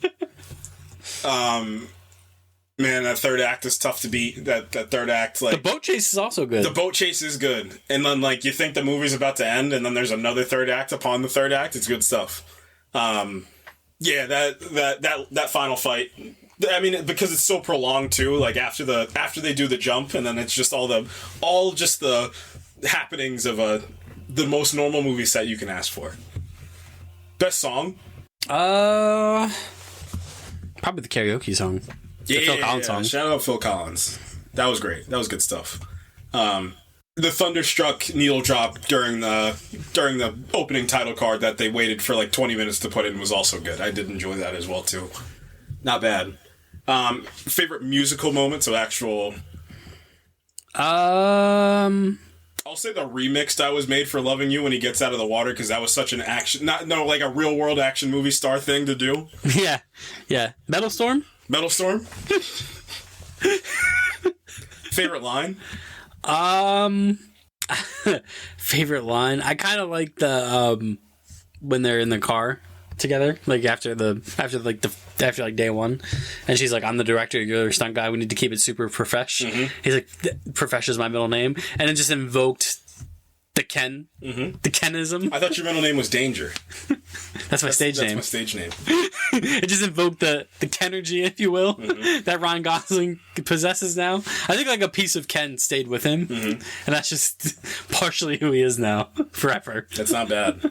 Man, that third act is tough to beat. That third act, like... The boat chase is also good. The boat chase is good. And then, like, you think the movie's about to end, and then there's another third act upon the third act. It's good stuff. Yeah, that final fight... I mean, because it's so prolonged, too. Like, after they do the jump, and then it's just all the happenings of the most normal movie set you can ask for. Best song? Probably the karaoke song. The Phil Collins song. Shout out Phil Collins. That was great. That was good stuff. The thunderstruck needle drop during the opening title card that they waited for like 20 minutes to put in was also good. I did enjoy that as well too. Not bad. Favorite musical moments of actual... I'll say the remix that was made for Loving You when he gets out of the water, because that was such an action... like a real world action movie star thing to do. Yeah. Metal Storm? Favorite line? Favorite line? I kind of like the when they're in the car together, like after day one, and she's like, "I'm the director, you're the stunt guy. We need to keep it super profesh." Mm-hmm. He's like, "Profesh is my middle name," and it just invoked the Ken, the Kenism. I thought your middle name was Danger. That's my stage name. That's my stage name. It just invoked the Kenergy, if you will, that Ryan Gosling possesses now. I think like a piece of Ken stayed with him, and that's just partially who he is now, forever. That's not bad.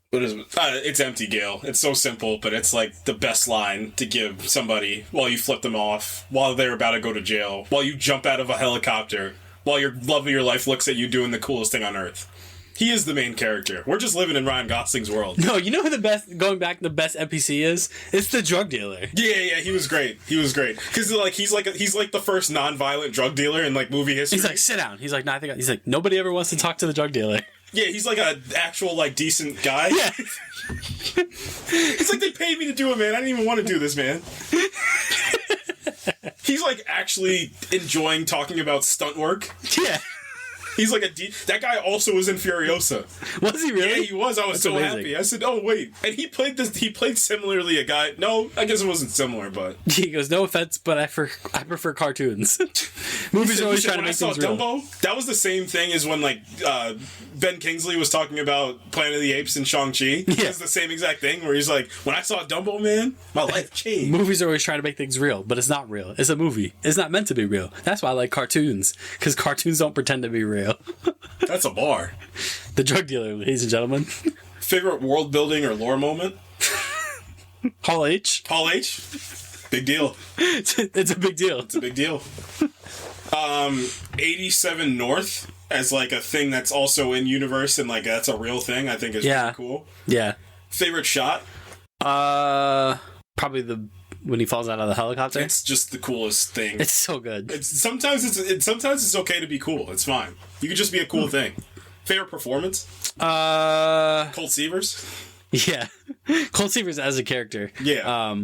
What is it? It's empty, Gale. It's so simple, but it's like the best line to give somebody while you flip them off, while they're about to go to jail, while you jump out of a helicopter, while your love of your life looks at you doing the coolest thing on earth. He is the main character. We're just living in Ryan Gosling's world. No, you know who the best NPC is? It's the drug dealer. Yeah, he was great. Because like he's like the first non-violent drug dealer in like movie history. He's like, sit down. He's like, no, he's like, nobody ever wants to talk to the drug dealer. Yeah, he's like an actual like decent guy. Yeah. It's like, they paid me to do it, man. I didn't even want to do this, man. He's like actually enjoying talking about stunt work. Yeah. He's like that guy also was in Furiosa. Was he really? Yeah, he was. I was so happy. I said, oh, wait. And he played similarly a guy. No, I guess it wasn't similar, but... He goes, no offense, but I prefer cartoons. Movies are always trying to make things real. Dumbo, that was the same thing as when, like, Ben Kingsley was talking about Planet of the Apes and Shang-Chi. Yeah. It's the same exact thing where he's like, when I saw Dumbo, man, my life changed. Movies are always trying to make things real, but it's not real. It's a movie. It's not meant to be real. That's why I like cartoons, because cartoons don't pretend to be real. That's a bar. The drug dealer, ladies and gentlemen. Favorite world building or lore moment? Hall H. Big deal. It's a big deal. 87 North as like a thing that's also in universe and like that's a real thing, I think is pretty cool. Yeah. Favorite shot? Probably when he falls out of the helicopter. It's just the coolest thing. It's so good. Sometimes it's okay to be cool. It's fine. You could just be a cool thing. Favorite performance? Colt Seavers? Yeah. Colt Seavers as a character. Yeah.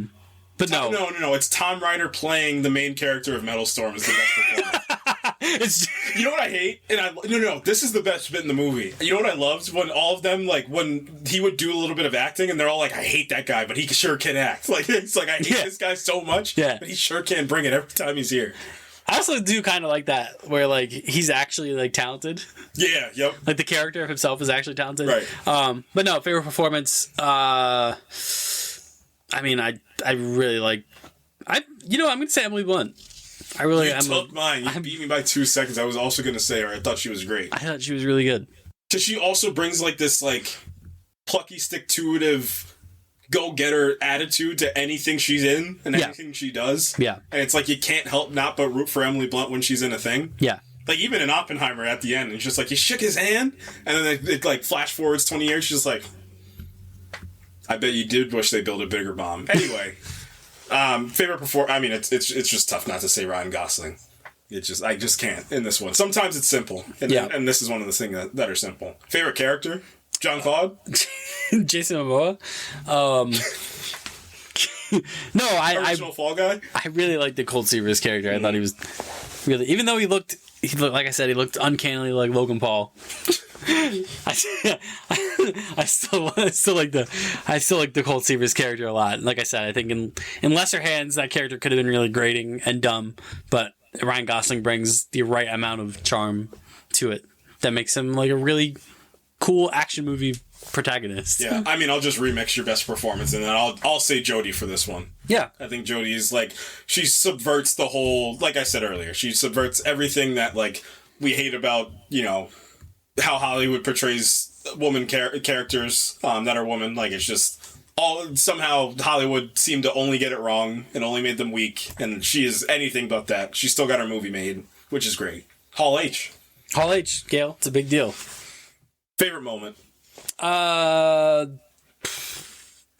But no. No. It's Tom Ryder playing the main character of Metal Storm is the best performance. You know what I hate? No. This is the best bit in the movie. You know what I loved? When all of them, like, when he would do a little bit of acting, and they're all like, I hate that guy, but he sure can act. Like, it's like, I hate this guy so much, but he sure can bring it every time he's here. I also do kind of like that, where, like, he's actually, like, talented. Yeah, yep. Like, the character of himself is actually talented. Right. But no, favorite performance, I mean, I really like... I'm going to say Emily Blunt. I really am. You took mine. You beat me by 2 seconds. I was also going to say her. I thought she was great. I thought she was really good. Because she also brings like this like plucky, stick-to-itive, go-getter attitude to anything she's in and anything she does. Yeah. And it's like you can't help not but root for Emily Blunt when she's in a thing. Yeah. Like, even in Oppenheimer at the end, it's just like, he shook his hand, and then it like, flash forwards 20 years, she's like, I bet you did wish they built a bigger bomb. Anyway, favorite performer, I mean, it's just tough not to say Ryan Gosling. I just can't in this one. Sometimes it's simple, and this is one of the things that are simple. Favorite character? Jean-Claude? Jason Momoa? No, Original Fall Guy? I really liked the Colt Seavers character. I thought he was really, even though he looked, like I said, he looked uncannily like Logan Paul. I still like the Colt Seavers character a lot. Like I said, I think in lesser hands, that character could have been really grating and dumb, but Ryan Gosling brings the right amount of charm to it that makes him like a really cool action movie protagonist. Yeah, I mean, I'll just remix your best performance, and then I'll say Jodie for this one. Yeah, I think Jodie is like, she subverts the whole, like I said earlier, she subverts everything that like we hate about, you know, how Hollywood portrays woman characters that are women. Like, it's just somehow Hollywood seemed to only get it wrong and only made them weak, and she is anything but that. She still got her movie made, which is great. Hall H, Gail, it's a big deal. Favorite moment?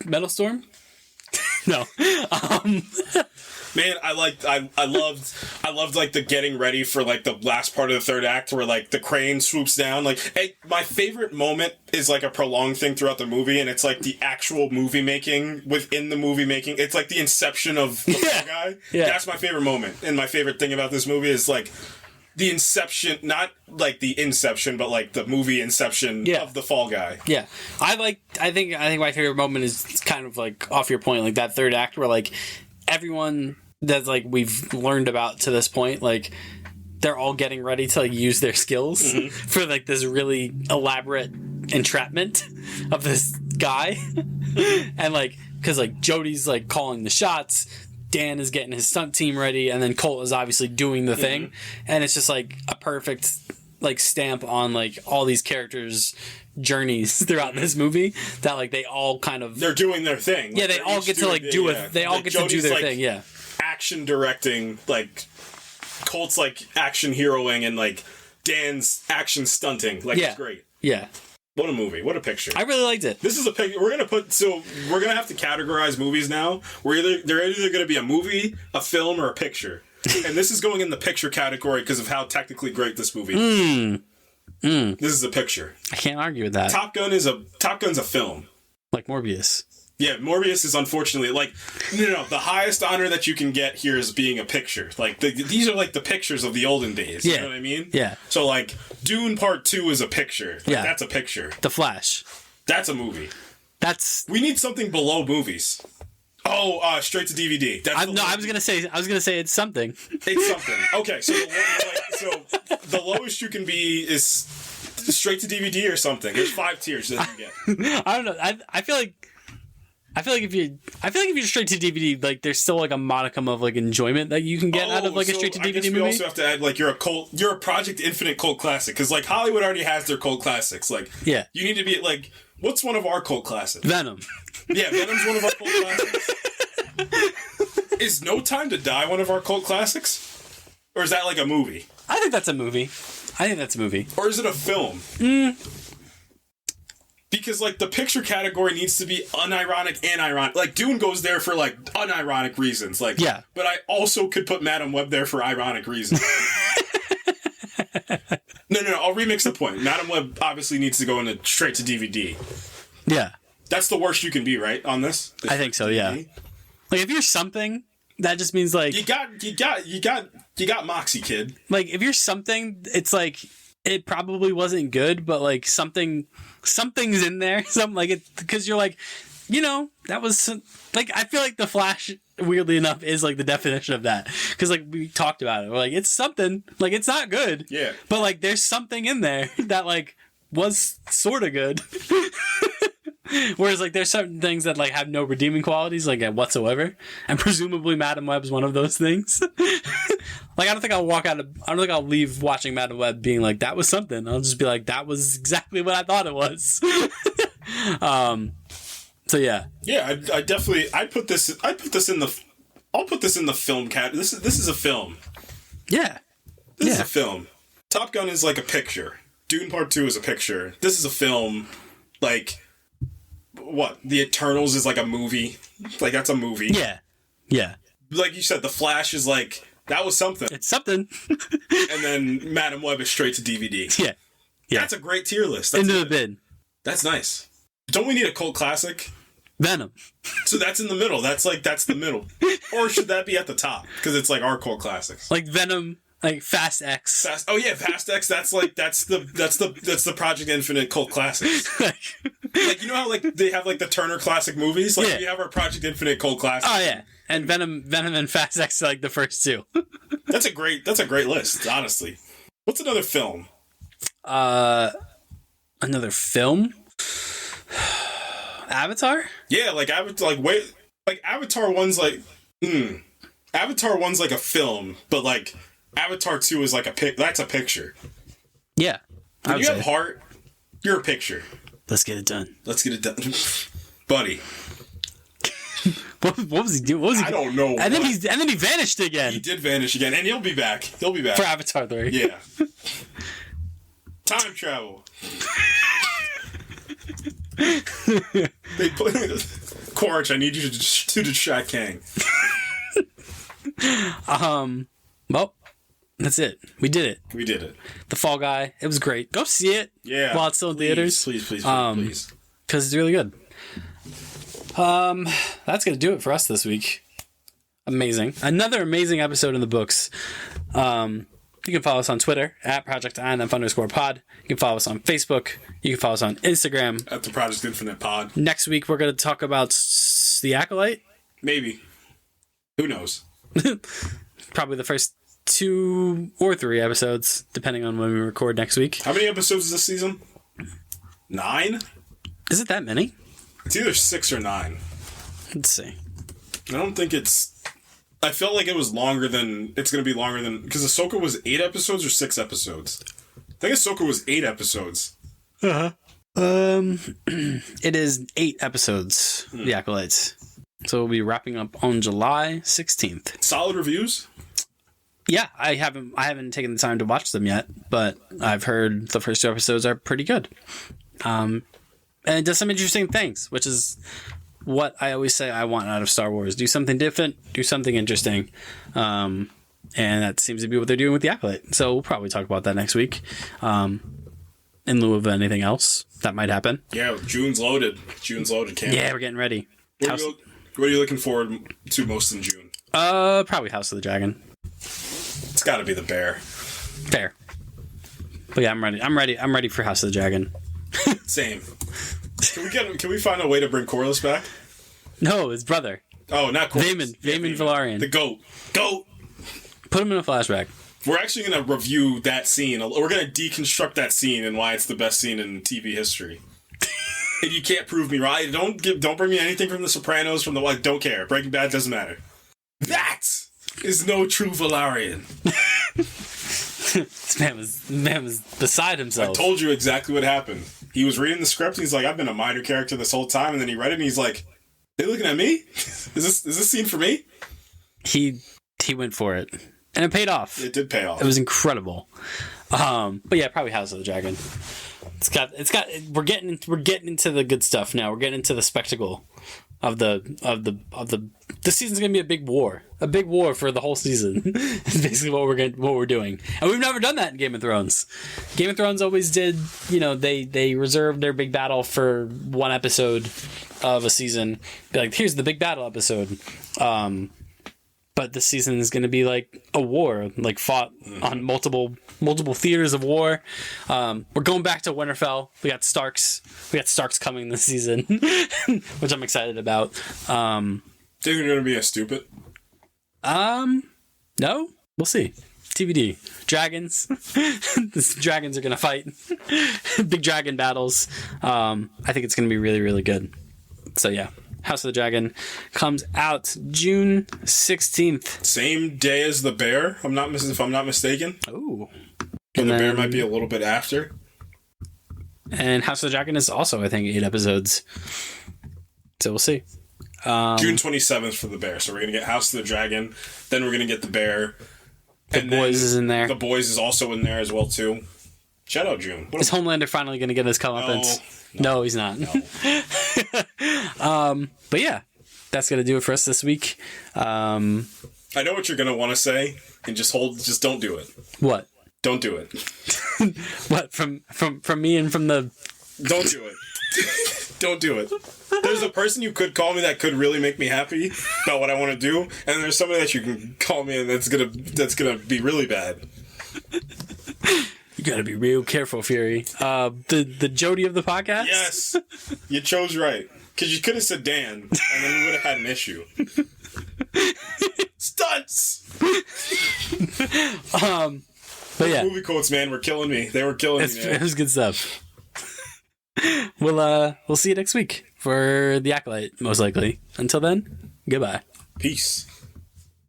Metal Storm? No. Man, I loved like the getting ready for like the last part of the third act where like the crane swoops down. Like, hey, my favorite moment is like a prolonged thing throughout the movie, and it's like the actual movie making within the movie making. It's like the inception of the Fall Guy. Yeah. That's my favorite moment. And my favorite thing about this movie is like the inception, not like the inception, but like the movie inception of the Fall Guy. Yeah. I think my favorite moment is kind of like off your point, like that third act where like everyone that like we've learned about to this point, like they're all getting ready to like use their skills for like this really elaborate entrapment of this guy. And like, cause like Jodie's like calling the shots, Dan is getting his stunt team ready, and then Colt is obviously doing the thing, and it's just like a perfect like stamp on like all these characters' journeys throughout this movie that like they all kind of they're doing their thing. Yeah, they all get to like do it. They all like get to do their like, thing. Yeah, action directing, like Colt's like action heroing, and like Dan's action stunting. Like, it's great. Yeah. What a movie. What a picture. I really liked it. This is a picture. We're going to have to categorize movies now. They're either going to be a movie, a film, or a picture. And this is going in the picture category because of how technically great this movie is. This is a picture. I can't argue with that. Top Gun's a film. Like Morbius. Yeah, Morbius is unfortunately like no. The highest honor that you can get here is being a picture. Like these are like the pictures of the olden days. You know what I mean? Yeah. So like Dune Part 2 is a picture. Like, that's a picture. The Flash. That's a movie. We need something below movies. Oh, straight to DVD. I was gonna say it's something. It's something. Okay, so the lowest you can be is straight to DVD or something. There's 5 tiers that you get. I don't know. I feel like if you're straight to DVD, like there's still like a modicum of like enjoyment that you can get out of like a straight to DVD movie. We also have to add like you're a Project Infinite cult classic, because like Hollywood already has their cult classics. Like, you need to be like, what's one of our cult classics? Venom. Yeah, Venom's one of our cult classics. Is No Time to Die one of our cult classics, or is that like a movie? I think that's a movie. Or is it a film? Because, like, the picture category needs to be unironic and ironic. Like, Dune goes there for, like, unironic reasons. Like, but I also could put Madam Web there for ironic reasons. No, I'll remix the point. Madam Web obviously needs to go into straight to DVD. Yeah. That's the worst you can be, right, on this? I think so, yeah. Like, if you're something, that just means, like... You got Moxie, kid. Like, if you're something, it's, like... It probably wasn't good, but like something's in there. Something like it, because you're like, you know, that was like, I feel like The Flash, weirdly enough, is like the definition of that. Because like we talked about it, we're like, it's something, like it's not good, but like there's something in there that like was sort of good. Whereas like there's certain things that like have no redeeming qualities like whatsoever, and presumably Madam Web's one of those things. Like I don't think I'll leave watching Madam Web being like that was something. I'll just be like that was exactly what I thought it was. So yeah. Yeah, I definitely I'll put this in the film cat. This is a film. Yeah. This is a film. Top Gun is like a picture. Dune Part 2 is a picture. This is a film. Like, what? The Eternals is like a movie. Like, that's a movie. Yeah. Yeah. Like you said, The Flash is like, that was something. It's something. And then Madam Web is straight to DVD. Yeah. Yeah. That's a great tier list. Into the bin. That's nice. Don't we need a cult classic? Venom. So that's in the middle. That's the middle. Or should that be at the top? Because it's like our cult classics. Like Venom. Like Fast X. Oh yeah, Fast X. That's the Project Infinite cult classics. Like you know how like they have like the Turner classic movies. Like we have our Project Infinite cult classics. Oh yeah, and Venom and Fast X are like the first two. That's a great list. Honestly, what's another film? Another film. Avatar. Yeah, like Avatar. Like Avatar one's like. Avatar one's like a film, but like. Avatar 2 is like that's a picture. Yeah. When you have heart, you're a picture. Let's get it done. Buddy. What was he doing? I don't know. And then he vanished again. He did vanish again, and he'll be back. For Avatar 3. Yeah. Time travel. They put Quaritch, I need you to distract Kang. Well, that's it. We did it. The Fall Guy. It was great. Go see it. Yeah. While it's still in theaters. Please. Because it's really good. That's going to do it for us this week. Amazing. Another amazing episode in the books. You can follow us on Twitter at @ProjectINF_pod. You can follow us on Facebook. You can follow us on Instagram at the Project Infinite Pod. Next week, we're going to talk about the Acolyte. Maybe. Who knows? Probably the first 2 or 3 episodes, depending on when we record next week. How many episodes is this season? 9? Is it that many? It's either 6 or 9. Let's see. I don't think it's... I felt like it was longer than... It's going to be longer than... Because Ahsoka was 8 episodes or 6 episodes? I think Ahsoka was 8 episodes. Uh-huh. It is 8 episodes, The Acolytes. So we'll be wrapping up on July 16th. Solid reviews? Yeah, I haven't taken the time to watch them yet, but I've heard the first 2 episodes are pretty good. And it does some interesting things, which is what I always say I want out of Star Wars. Do something different, do something interesting. And that seems to be what they're doing with the Acolyte. So we'll probably talk about that next week. In lieu of anything else that might happen. Yeah, June's loaded. Cam. Yeah, we're getting ready. What are you looking forward to most in June? Probably House of the Dragon. It's got to be the bear. Fair. But yeah, I'm ready for House of the Dragon. Same. Can we find a way to bring Corlys back? No, his brother. Oh, not Corlys. Vaemon Velaryon. The goat. Put him in a flashback. We're actually going to review that scene. We're going to deconstruct that scene and why it's the best scene in TV history. And you can't prove me right. Don't bring me anything from The Sopranos, from the don't care. Breaking Bad doesn't matter. That is no true Velaryon. This man was beside himself. I told you exactly what happened. He was reading the script and he's like, I've been a minor character this whole time, and then he read it and he's like, they looking at me? Is this scene for me? He went for it. And it paid off. It did pay off. It was incredible. But yeah, probably House of the Dragon. We're getting into the good stuff now. We're getting into the spectacle of the this season's gonna be a big war for the whole season. Is basically what we're doing, and we've never done that in Game of Thrones. Game of Thrones always did, they reserved their big battle for one episode of a season. Be like, here's the big battle episode. But this season is going to be like a war, like fought on multiple theaters of war. We're going back to Winterfell. We got Starks coming this season, which I'm excited about. Think you're going to be a stupid? No, we'll see. TBD. Dragons. These dragons are gonna fight. Big dragon battles. I think it's gonna be really, really good. So yeah, House of the Dragon comes out June 16th. Same day as the Bear. If I'm not mistaken. Ooh. And the Bear might be a little bit after. And House of the Dragon is also, I think, 8 episodes. So we'll see. June 27th for the Bear. So we're going to get House of the Dragon. Then we're going to get the Bear. The Boys is in there. The Boys is also in there as well, too. Shout out June. Is Homelander finally going to get his comeuppance? No, he's not. No. But yeah, that's going to do it for us this week. I know what you're going to want to say. And just don't do it. What? Don't do it. What? From me and from the... Don't do it. Don't do it. There's a person you could call me that could really make me happy about what I want to do, and there's somebody that you can call me and that's gonna be really bad. You gotta be real careful, Fury. The Jody of the podcast? Yes, you chose right. Because you could have said Dan, and then we would have had an issue. Stunts! But yeah. Movie quotes, man, were killing me. They were killing me, man. It was good stuff. We'll see you next week for The Acolyte, most likely. Until then, goodbye. Peace.